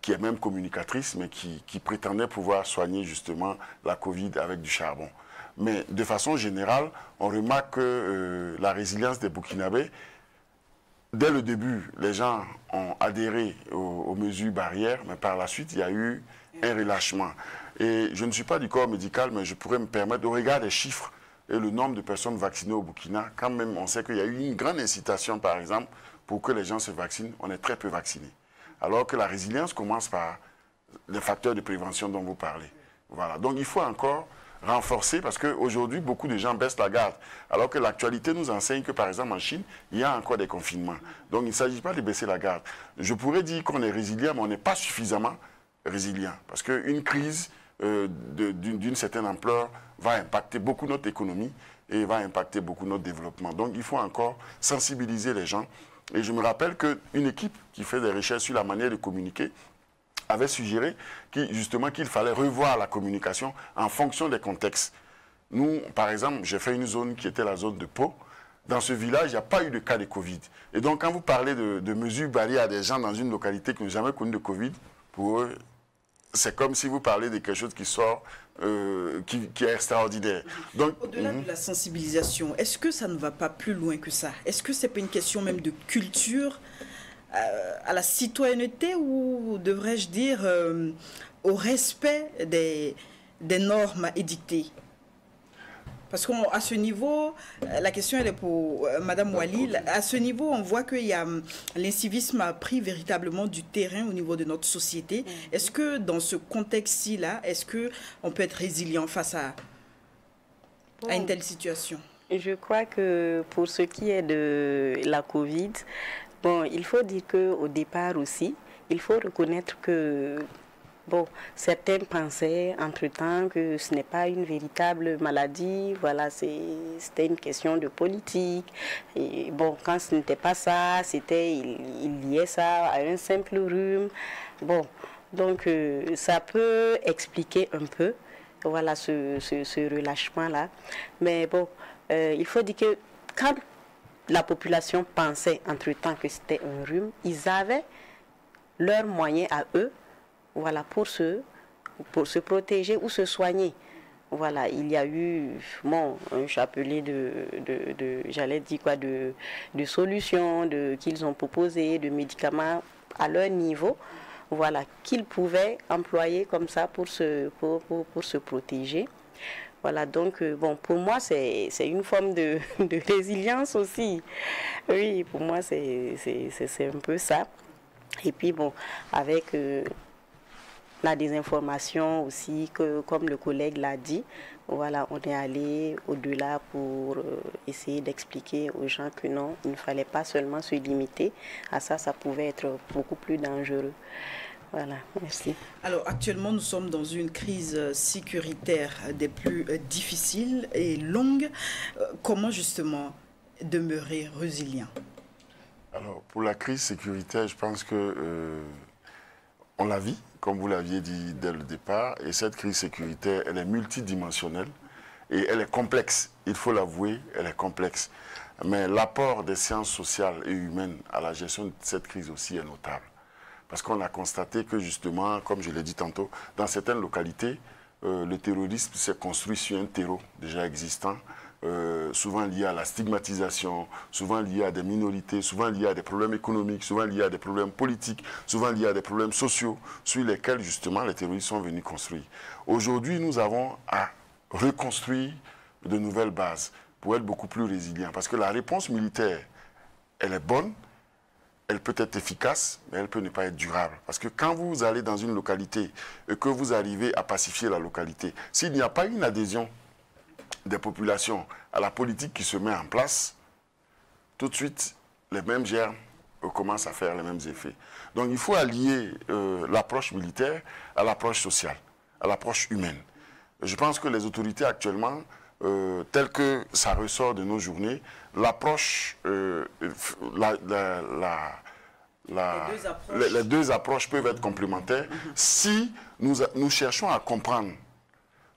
qui est même communicatrice, mais qui prétendait pouvoir soigner justement la Covid avec du charbon. Mais de façon générale, on remarque que la résilience des Burkinabés, dès le début, les gens ont adhéré aux mesures barrières, mais par la suite, il y a eu un relâchement. Et je ne suis pas du corps médical, mais je pourrais me permettre de regarder les chiffres et le nombre de personnes vaccinées au Burkina. Quand même, on sait qu'il y a eu une grande incitation, par exemple, pour que les gens se vaccinent. On est très peu vaccinés. Alors que la résilience commence par les facteurs de prévention dont vous parlez. Voilà. Donc, il faut encore renforcer, parce qu'aujourd'hui, beaucoup de gens baissent la garde. Alors que l'actualité nous enseigne que, par exemple, en Chine, il y a encore des confinements. Donc, il ne s'agit pas de baisser la garde. Je pourrais dire qu'on est résilient, mais on n'est pas suffisamment résilient. Parce qu'une crise d'une certaine ampleur va impacter beaucoup notre économie et va impacter beaucoup notre développement. Donc, il faut encore sensibiliser les gens. Et je me rappelle qu'une équipe qui fait des recherches sur la manière de communiquer avait suggéré justement qu'il fallait revoir la communication en fonction des contextes. Nous, par exemple, j'ai fait une zone qui était la zone de Pau. Dans ce village, il n'y a pas eu de cas de Covid. Et donc, quand vous parlez de mesures barrières à des gens dans une localité qui n'ont jamais connu de Covid, pour eux, c'est comme si vous parlez de quelque chose qui sort, qui est extraordinaire. Au-delà de la sensibilisation, est-ce que ça ne va pas plus loin que ça? Est-ce que ce n'est pas une question même de culture à la citoyenneté, ou devrais-je dire au respect des normes édictées? Parce qu'à ce niveau, la question elle est pour Madame Walil. À ce niveau, on voit que l'incivisme a pris véritablement du terrain au niveau de notre société. Est-ce que dans ce contexte-ci-là, est-ce qu'on peut être résilient face à une telle situation? Je crois que pour ce qui est de la Covid, bon, il faut dire qu'au départ aussi, il faut reconnaître que bon, certains pensaient entre-temps que ce n'est pas une véritable maladie, voilà, c'était une question de politique. Et bon, quand ce n'était pas ça, il liait ça à un simple rhume. Bon, donc ça peut expliquer un peu, voilà, ce relâchement-là. Mais bon, il faut dire que quand la population pensait entre-temps que c'était un rhume, ils avaient leurs moyens à eux, voilà, pour se protéger ou se soigner. Voilà, il y a eu un chapelet j'allais dire quoi, de solutions qu'ils ont proposées, de médicaments à leur niveau, voilà, qu'ils pouvaient employer comme ça pour se protéger. Voilà, donc, bon, pour moi, c'est une forme de résilience aussi. Oui, pour moi, c'est un peu ça. Et puis, bon, avec la désinformation aussi, comme le collègue l'a dit, voilà, on est allé au-delà pour essayer d'expliquer aux gens que non, il ne fallait pas seulement se limiter à ça, ça pouvait être beaucoup plus dangereux. Voilà, merci. Alors actuellement, nous sommes dans une crise sécuritaire des plus difficiles et longues. Comment justement demeurer résilient? Alors pour la crise sécuritaire, je pense que on la vit, comme vous l'aviez dit dès le départ, et cette crise sécuritaire, elle est multidimensionnelle et elle est complexe. Il faut l'avouer, elle est complexe. Mais l'apport des sciences sociales et humaines à la gestion de cette crise aussi est notable. Parce qu'on a constaté que justement, comme je l'ai dit tantôt, dans certaines localités, le terrorisme s'est construit sur un terreau déjà existant, souvent lié à la stigmatisation, souvent lié à des minorités, souvent lié à des problèmes économiques, souvent lié à des problèmes politiques, souvent lié à des problèmes sociaux, sur lesquels justement les terroristes sont venus construire. Aujourd'hui, nous avons à reconstruire de nouvelles bases pour être beaucoup plus résilients. Parce que la réponse militaire, elle est bonne, elle peut être efficace, mais elle peut ne pas être durable. Parce que quand vous allez dans une localité et que vous arrivez à pacifier la localité, s'il n'y a pas une adhésion des populations à la politique qui se met en place, tout de suite, les mêmes germes commencent à faire les mêmes effets. Donc il faut allier l'approche militaire à l'approche sociale, à l'approche humaine. Je pense que les autorités actuellement, telles que ça ressort de nos journées, l'approche, les deux approches peuvent être complémentaires si nous cherchons à comprendre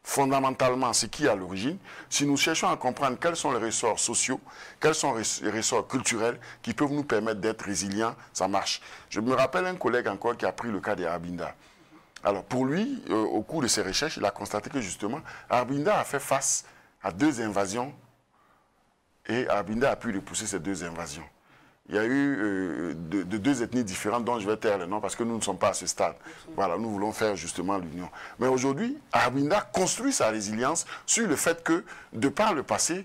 fondamentalement ce qui est à l'origine, si nous cherchons à comprendre quels sont les ressorts sociaux, quels sont les ressorts culturels qui peuvent nous permettre d'être résilients, ça marche. Je me rappelle un collègue encore qui a pris le cas de Arbinda. Alors pour lui, au cours de ses recherches, il a constaté que justement, Arbinda a fait face à 2 invasions et Arbinda a pu repousser ces 2 invasions. Il y a eu de 2 ethnies différentes dont je vais taire les noms parce que nous ne sommes pas à ce stade. Voilà, nous voulons faire justement l'union. Mais aujourd'hui, Arbinda construit sa résilience sur le fait que, de par le passé,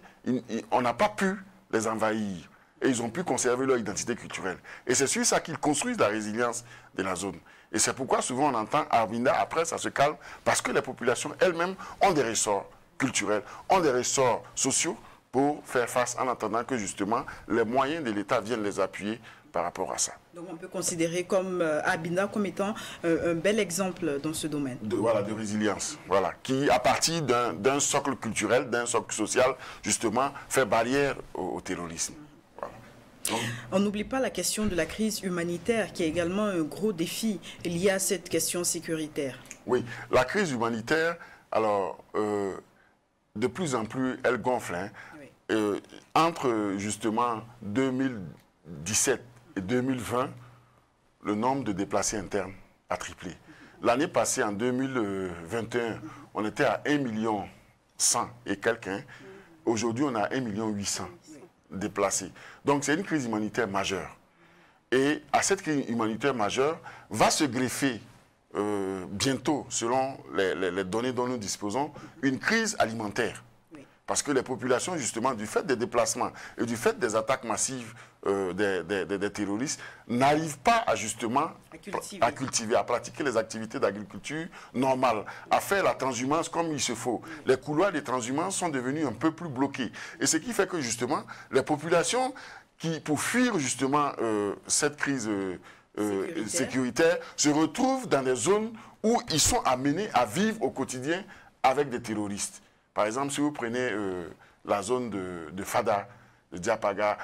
on n'a pas pu les envahir. Et ils ont pu conserver leur identité culturelle. Et c'est sur ça qu'ils construisent la résilience de la zone. Et c'est pourquoi souvent on entend Arbinda, après ça se calme, parce que les populations elles-mêmes ont des ressorts culturels, ont des ressorts sociaux pour faire face en attendant que justement les moyens de l'État viennent les appuyer par rapport à ça. Donc on peut considérer comme Arbinda comme étant un bel exemple dans ce domaine. De résilience, voilà, qui à partir d'un socle culturel, d'un socle social, justement, fait barrière au terrorisme. Voilà. Donc, on n'oublie pas la question de la crise humanitaire qui est également un gros défi lié à cette question sécuritaire. Oui, la crise humanitaire, alors, de plus en plus, elle gonfle. Hein. Oui. Entre justement 2017 et 2020, le nombre de déplacés internes a triplé. L'année passée, en 2021, on était à 1 100 000 et quelqu'un. Aujourd'hui, on a 1 800 000 déplacés. Donc, c'est une crise humanitaire majeure. Et à cette crise humanitaire majeure va se greffer bientôt, selon les données dont nous disposons, une crise alimentaire. Oui. Parce que les populations, justement, du fait des déplacements et du fait des attaques massives des terroristes, n'arrivent pas à, justement, à cultiver, à pratiquer les activités d'agriculture normales, à faire la transhumance comme il se faut. Les couloirs des transhumances sont devenus un peu plus bloqués. Et ce qui fait que, justement, les populations qui, pour fuir, justement, cette crise sécuritaire, se retrouvent dans des zones où ils sont amenés à vivre au quotidien avec des terroristes. Par exemple, si vous prenez la zone de Fada, de Diapaga,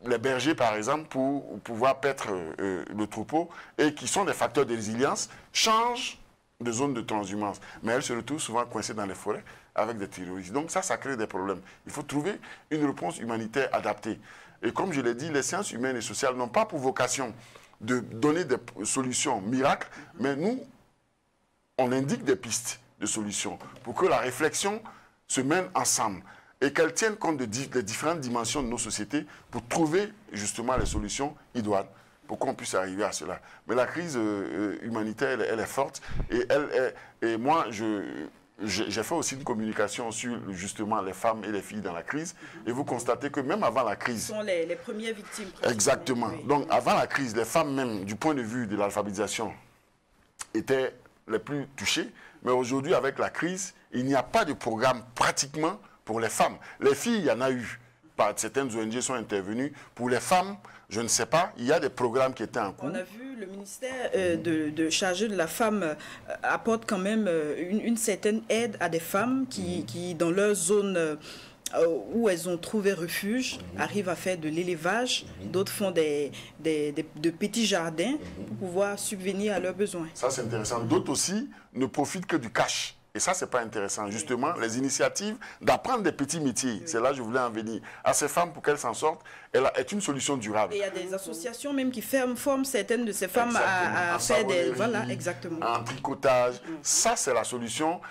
les bergers, par exemple, pour pouvoir paître le troupeau, et qui sont des facteurs de résilience, changent de zone de transhumance. Mais elles se retrouvent souvent coincées dans les forêts avec des terroristes. Donc ça crée des problèmes. Il faut trouver une réponse humanitaire adaptée. Et comme je l'ai dit, les sciences humaines et sociales n'ont pas pour vocation de donner des solutions miracles, mais nous, on indique des pistes de solutions pour que la réflexion se mène ensemble et qu'elle tienne compte des différentes dimensions de nos sociétés pour trouver justement les solutions idoines pour qu'on puisse arriver à cela. Mais la crise humanitaire, elle est forte et moi, j'ai fait aussi une communication sur justement les femmes et les filles dans la crise. Et vous constatez que même avant la crise... Ce sont les premières victimes. Exactement. Oui. Donc avant la crise, les femmes même, du point de vue de l'alphabétisation, étaient les plus touchées. Mais aujourd'hui, avec la crise, il n'y a pas de programme pratiquement pour les femmes. Les filles, il y en a eu. Certaines ONG sont intervenues. Pour les femmes, je ne sais pas, il y a des programmes qui étaient en cours. On a vu le ministère chargé de la femme apporte quand même une certaine aide à des femmes qui dans leur zone où elles ont trouvé refuge, arrivent à faire de l'élevage. D'autres font de petits jardins pour pouvoir subvenir à leurs besoins. Ça, c'est intéressant. D'autres aussi ne profitent que du cash. Et ça, c'est pas intéressant. Justement, les initiatives d'apprendre des petits métiers, c'est là que je voulais en venir, à ces femmes pour qu'elles s'en sortent, elle est une solution durable. Et il y a des associations même qui forment certaines de ces femmes à faire des... Voilà, exactement. En tricotage. Ça, c'est la solution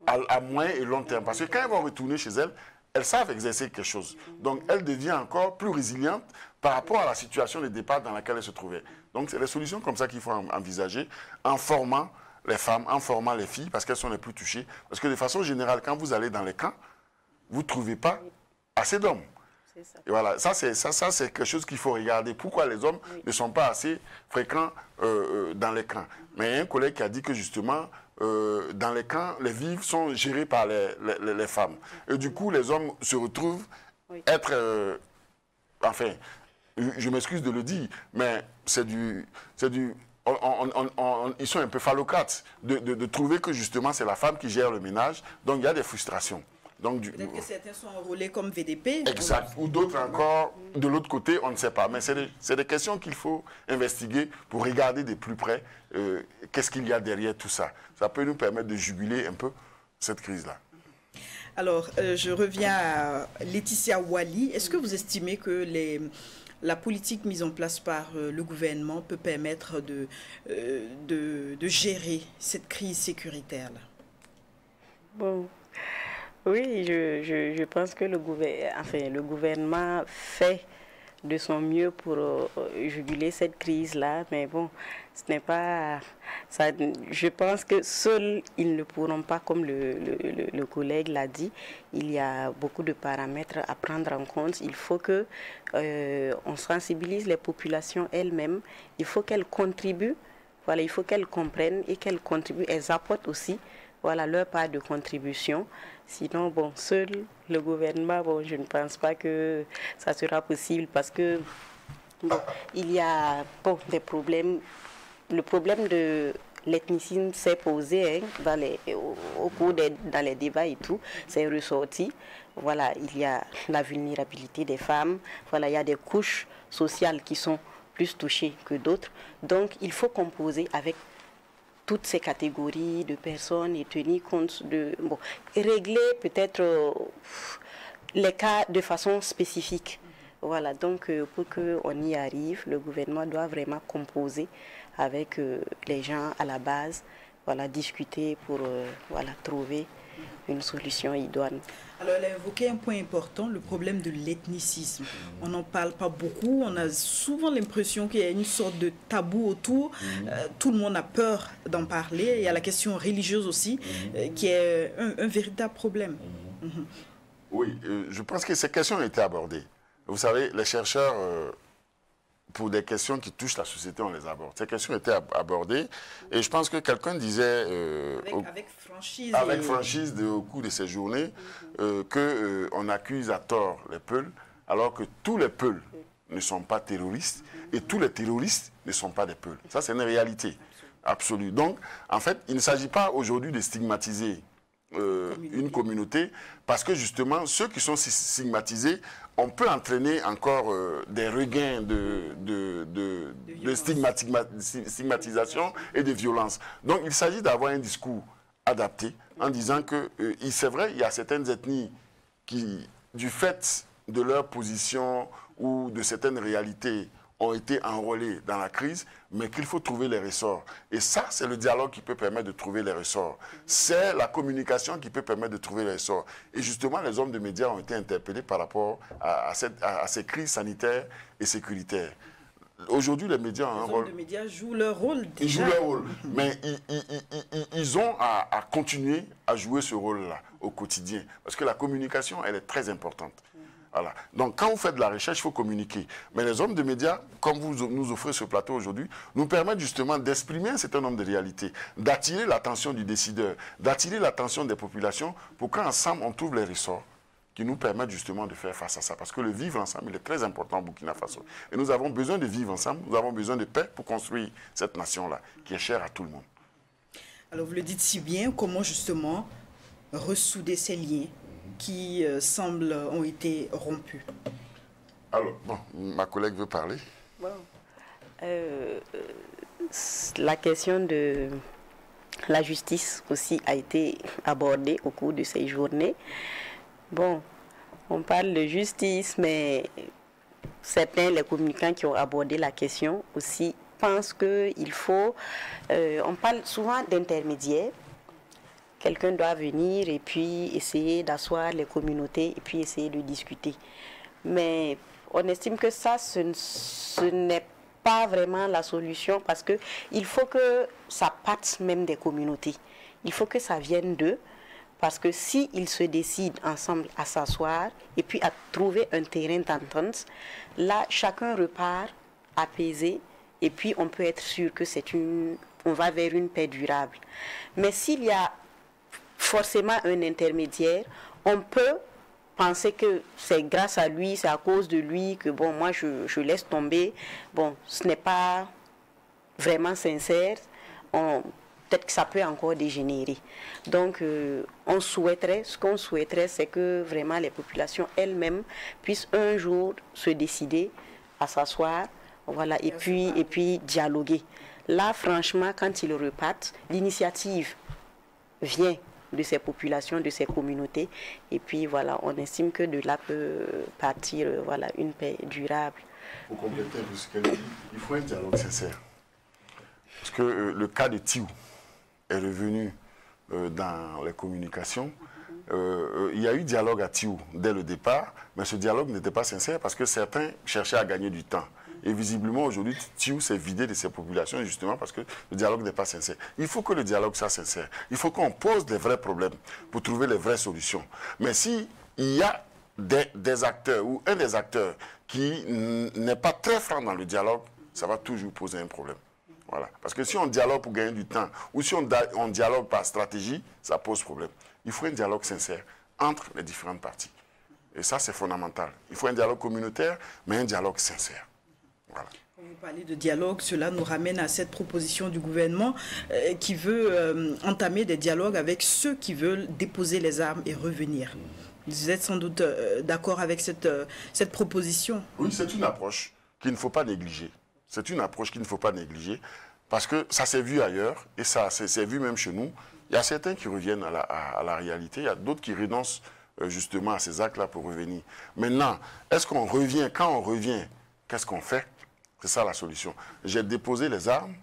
à moyen et long terme. Parce que quand elles vont retourner chez elles, elles savent exercer quelque chose. Donc, elles deviennent encore plus résilientes par rapport à la situation de départ dans laquelle elles se trouvaient. Donc, c'est des solutions comme ça qu'il faut envisager en formant les femmes, en formant les filles, parce qu'elles sont les plus touchées. Parce que de façon générale, quand vous allez dans les camps, vous ne trouvez pas assez d'hommes. Et voilà, ça c'est quelque chose qu'il faut regarder. Pourquoi les hommes ne sont pas assez fréquents dans les camps? Mais il y a un collègue qui a dit que justement, dans les camps, les vivres sont gérés par les femmes. Et du coup, les hommes se retrouvent être... enfin, je m'excuse de le dire, mais c'est du ils sont un peu phallocrates de trouver que justement c'est la femme qui gère le ménage. Donc il y a des frustrations. Peut-être que certains sont enrôlés comme VDP. Exact. Ou d'autres encore, de l'autre côté, on ne sait pas. Mais c'est des questions qu'il faut investiguer pour regarder de plus près qu'est-ce qu'il y a derrière tout ça. Ça peut nous permettre de juguler un peu cette crise-là. Alors, je reviens à Laetitia Wali. Est-ce que vous estimez que la politique mise en place par le gouvernement peut permettre de gérer cette crise sécuritaire-là? Bon, oui, je pense que le gouvernement fait de son mieux pour juguler cette crise-là, mais bon, ce n'est pas ça. Je pense que seuls ils ne pourront pas, comme le collègue l'a dit. Il y a beaucoup de paramètres à prendre en compte. Il faut que on sensibilise les populations elles-mêmes. Il faut qu'elles contribuent. Voilà, il faut qu'elles comprennent et qu'elles contribuent. Elles apportent aussi, voilà, leur part de contribution. Sinon, bon, seul le gouvernement, bon, je ne pense pas que ça sera possible parce que bon, il y a des problèmes. Le problème de l'ethnicisme s'est posé au cours dans les débats et tout, c'est ressorti. Voilà, il y a la vulnérabilité des femmes. Voilà, il y a des couches sociales qui sont plus touchées que d'autres. Donc, il faut composer avec toutes ces catégories de personnes et tenir compte de... Bon, régler peut-être les cas de façon spécifique. Voilà, donc pour qu'on y arrive, le gouvernement doit vraiment composer avec les gens à la base voilà, discuter pour voilà, trouver une solution idoine. Alors, elle a évoqué un point important, le problème de l'ethnicisme. On n'en parle pas beaucoup, on a souvent l'impression qu'il y a une sorte de tabou autour. Tout le monde a peur d'en parler. Il y a la question religieuse aussi, qui est un véritable problème. Oui, je pense que ces questions ont été abordées. Vous savez, les chercheurs, pour des questions qui touchent la société, on les aborde. Ces questions ont été abordées et je pense que quelqu'un disait... avec franchise. Avec franchise au cours de ces journées, qu'on accuse à tort les Peuls, alors que tous les Peuls ne sont pas terroristes et tous les terroristes ne sont pas des Peuls. Ça, c'est une réalité absolue. Donc, en fait, il ne s'agit pas aujourd'hui de stigmatiser une communauté, parce que justement, ceux qui sont stigmatisés, on peut entraîner encore des regains de stigmatisation et de violence. Donc, il s'agit d'avoir un discours adapté en disant que c'est vrai, il y a certaines ethnies qui, du fait de leur position ou de certaines réalités, ont été enrôlés dans la crise, mais qu'il faut trouver les ressorts. Et ça, c'est le dialogue qui peut permettre de trouver les ressorts. C'est la communication qui peut permettre de trouver les ressorts. Et justement, les hommes de médias ont été interpellés par rapport à ces crises sanitaires et sécuritaires. Aujourd'hui, les médias ont un rôle... Les hommes de médias jouent leur rôle déjà. Ils jouent leur rôle, mais ils ont à continuer à jouer ce rôle-là au quotidien. Parce que la communication, elle est très importante. Voilà. Donc, quand vous faites de la recherche, il faut communiquer. Mais les hommes de médias, comme vous nous offrez ce plateau aujourd'hui, nous permettent justement d'exprimer un certain nombre de réalités, d'attirer l'attention du décideur, d'attirer l'attention des populations pour qu'ensemble, on trouve les ressorts qui nous permettent justement de faire face à ça. Parce que le vivre ensemble, il est très important au Burkina Faso. Et nous avons besoin de vivre ensemble, nous avons besoin de paix pour construire cette nation-là, qui est chère à tout le monde. Alors, vous le dites si bien, comment justement ressouder ces liens qui semblent ont été rompus. Alors, bon, ma collègue veut parler. Bon. La question de la justice aussi a été abordée au cours de ces journées. Bon, on parle de justice, mais certains, les communicants qui ont abordé la question aussi, pensent qu'il faut... on parle souvent d'intermédiaires. Quelqu'un doit venir et puis essayer d'asseoir les communautés et puis essayer de discuter. Mais on estime que ça, ce n'est pas vraiment la solution parce qu'il faut que ça parte même des communautés. Il faut que ça vienne d'eux parce que s'ils se décident ensemble à s'asseoir et puis à trouver un terrain d'entente, là, chacun repart apaisé et puis on peut être sûr que on va vers une paix durable. Mais s'il y a forcément un intermédiaire, on peut penser que c'est grâce à lui, c'est à cause de lui que bon, moi je laisse tomber. Bon, ce n'est pas vraiment sincère. Peut-être que ça peut encore dégénérer. Donc, ce qu'on souhaiterait, c'est que vraiment les populations elles-mêmes puissent un jour se décider à s'asseoir, voilà, et puis dialoguer. Là, franchement, quand ils repartent, l'initiative vient de ces populations, de ces communautés. Et puis voilà, on estime que de là peut partir voilà, une paix durable. Pour compléter un peu ce qu'elle dit, il faut un dialogue sincère. Parce que le cas de Tiou est revenu dans les communications. Il y a eu dialogue à Tiou dès le départ, mais ce dialogue n'était pas sincère parce que certains cherchaient à gagner du temps. Et visiblement, aujourd'hui, Tiou s'est vidé de ses populations justement parce que le dialogue n'est pas sincère. Il faut que le dialogue soit sincère. Il faut qu'on pose les vrais problèmes pour trouver les vraies solutions. Mais s'il y a des acteurs ou un des acteurs qui n'est pas très franc dans le dialogue, ça va toujours poser un problème. Voilà. Parce que si on dialogue pour gagner du temps ou si on dialogue par stratégie, ça pose problème. Il faut un dialogue sincère entre les différentes parties. Et ça, c'est fondamental. Il faut un dialogue communautaire, mais un dialogue sincère. Voilà. Quand vous parlez de dialogue, cela nous ramène à cette proposition du gouvernement qui veut entamer des dialogues avec ceux qui veulent déposer les armes et revenir. Vous êtes sans doute d'accord avec cette proposition? Oui, c'est une approche qu'il ne faut pas négliger. C'est une approche qu'il ne faut pas négliger parce que ça s'est vu ailleurs et ça s'est vu même chez nous. Il y a certains qui reviennent à la réalité, il y a d'autres qui renoncent justement à ces actes-là pour revenir. Maintenant, est-ce qu'on revient? Quand on revient, qu'est-ce qu'on fait? C'est ça la solution. J'ai déposé les armes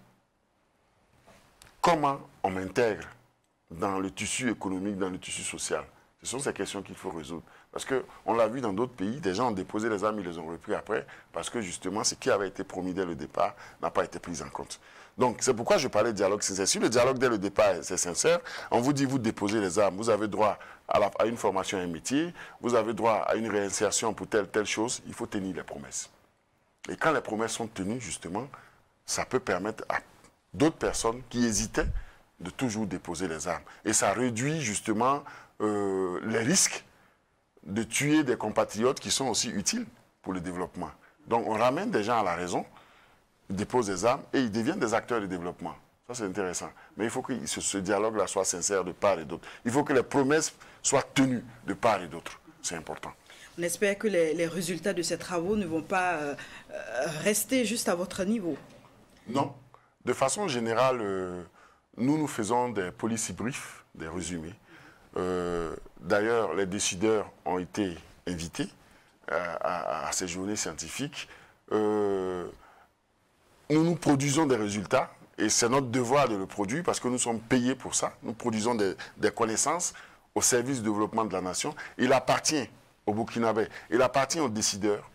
comment on m'intègre dans le tissu économique, dans le tissu social. Ce sont ces questions qu'il faut résoudre. Parce qu'on l'a vu dans d'autres pays, des gens ont déposé les armes, ils les ont repris après, parce que justement, ce qui avait été promis dès le départ n'a pas été pris en compte. Donc, c'est pourquoi je parlais de dialogue sincère. Si le dialogue dès le départ c'est sincère, on vous dit, vous déposez les armes, vous avez droit à une formation et un métier, vous avez droit à une réinsertion pour telle chose, il faut tenir les promesses. Et quand les promesses sont tenues, justement, ça peut permettre à d'autres personnes qui hésitaient de toujours déposer les armes. Et ça réduit justement les risques de tuer des compatriotes qui sont aussi utiles pour le développement. Donc on ramène des gens à la raison, ils déposent des armes et ils deviennent des acteurs de développement. Ça c'est intéressant. Mais il faut que ce dialogue-là soit sincère de part et d'autre. Il faut que les promesses soient tenues de part et d'autre. C'est important. On espère que les résultats de ces travaux ne vont pas rester juste à votre niveau. Non. De façon générale, nous faisons des policy briefs, des résumés. D'ailleurs, les décideurs ont été invités à ces journées scientifiques. Nous produisons des résultats et c'est notre devoir de le produire parce que nous sommes payés pour ça. Nous produisons des connaissances au service du développement de la nation. Il appartient aux Burkinabés, il appartient aux décideurs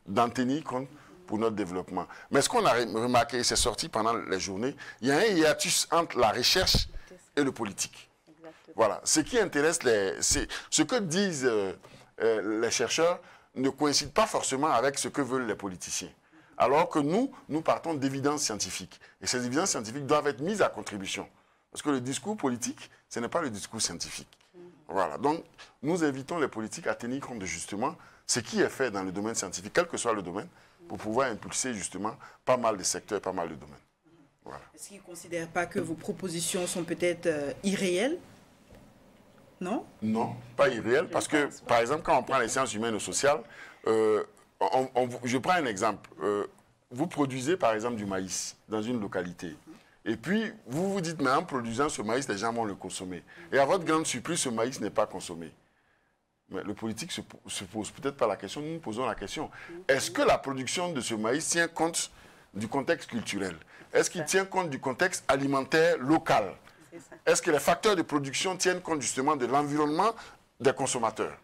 d'en tenir compte pour notre développement. Mais ce qu'on a remarqué, c'est sorti pendant les journées, il y a un hiatus entre la recherche et le politique. Voilà. Ce qui intéresse, ce que disent les chercheurs ne coïncide pas forcément avec ce que veulent les politiciens. Alors que nous partons d'évidences scientifiques. Et ces évidences scientifiques doivent être mises à contribution. Parce que le discours politique, ce n'est pas le discours scientifique. Voilà. Donc, nous invitons les politiques à tenir compte de justement ce qui est fait dans le domaine scientifique, quel que soit le domaine, pour pouvoir impulser justement pas mal de secteurs et pas mal de domaines. Voilà. Est-ce qu'ils ne considèrent pas que vos propositions sont peut-être irréelles? Non? Non, pas irréel, parce que, par exemple, quand on prend les sciences humaines ou sociales, je prends un exemple. Vous produisez, par exemple, du maïs dans une localité. Et puis, vous vous dites, mais en produisant ce maïs, les gens vont le consommer. Et à votre grande surprise, ce maïs n'est pas consommé. Mais le politique se pose peut-être pas la question, nous nous posons la question. Est-ce que la production de ce maïs tient compte du contexte culturel? Est-ce qu'il tient compte du contexte alimentaire local? Est-ce que les facteurs de production tiennent compte justement de l'environnement des consommateurs?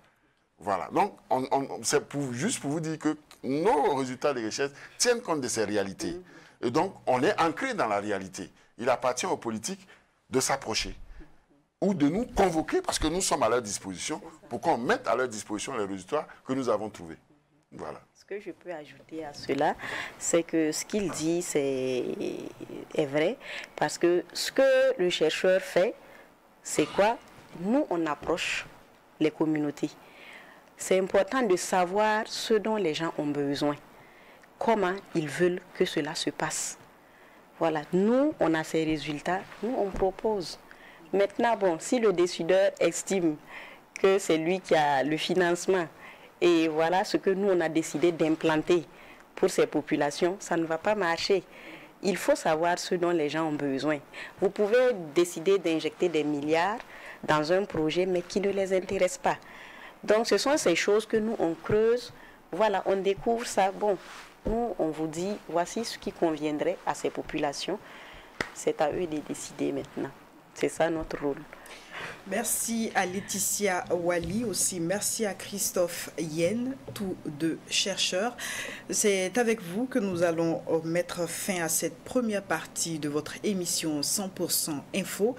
Voilà. Donc, c'est juste pour vous dire que nos résultats de recherche tiennent compte de ces réalités. Et donc, on est ancré dans la réalité. Il appartient aux politiques de s'approcher ou de nous convoquer parce que nous sommes à leur disposition pour qu'on mette à leur disposition les résultats que nous avons trouvés. Voilà. Ce que je peux ajouter à cela, c'est que ce qu'il dit est vrai, parce que ce que le chercheur fait, c'est quoi? Nous, on approche les communautés. C'est important de savoir ce dont les gens ont besoin, comment ils veulent que cela se passe. Voilà, nous, on a ces résultats, nous, on propose. Maintenant, bon, si le décideur estime que c'est lui qui a le financement, et voilà ce que nous, on a décidé d'implanter pour ces populations, ça ne va pas marcher. Il faut savoir ce dont les gens ont besoin. Vous pouvez décider d'injecter des milliards dans un projet, mais qui ne les intéresse pas. Donc, ce sont ces choses que nous, on creuse. Voilà, on découvre ça. Bon, nous, on vous dit, voici ce qui conviendrait à ces populations. C'est à eux de décider maintenant. C'est ça notre rôle. Merci à Laetitia Wali, aussi merci à Christophe Yen, tous deux chercheurs. C'est avec vous que nous allons mettre fin à cette première partie de votre émission 100% Info.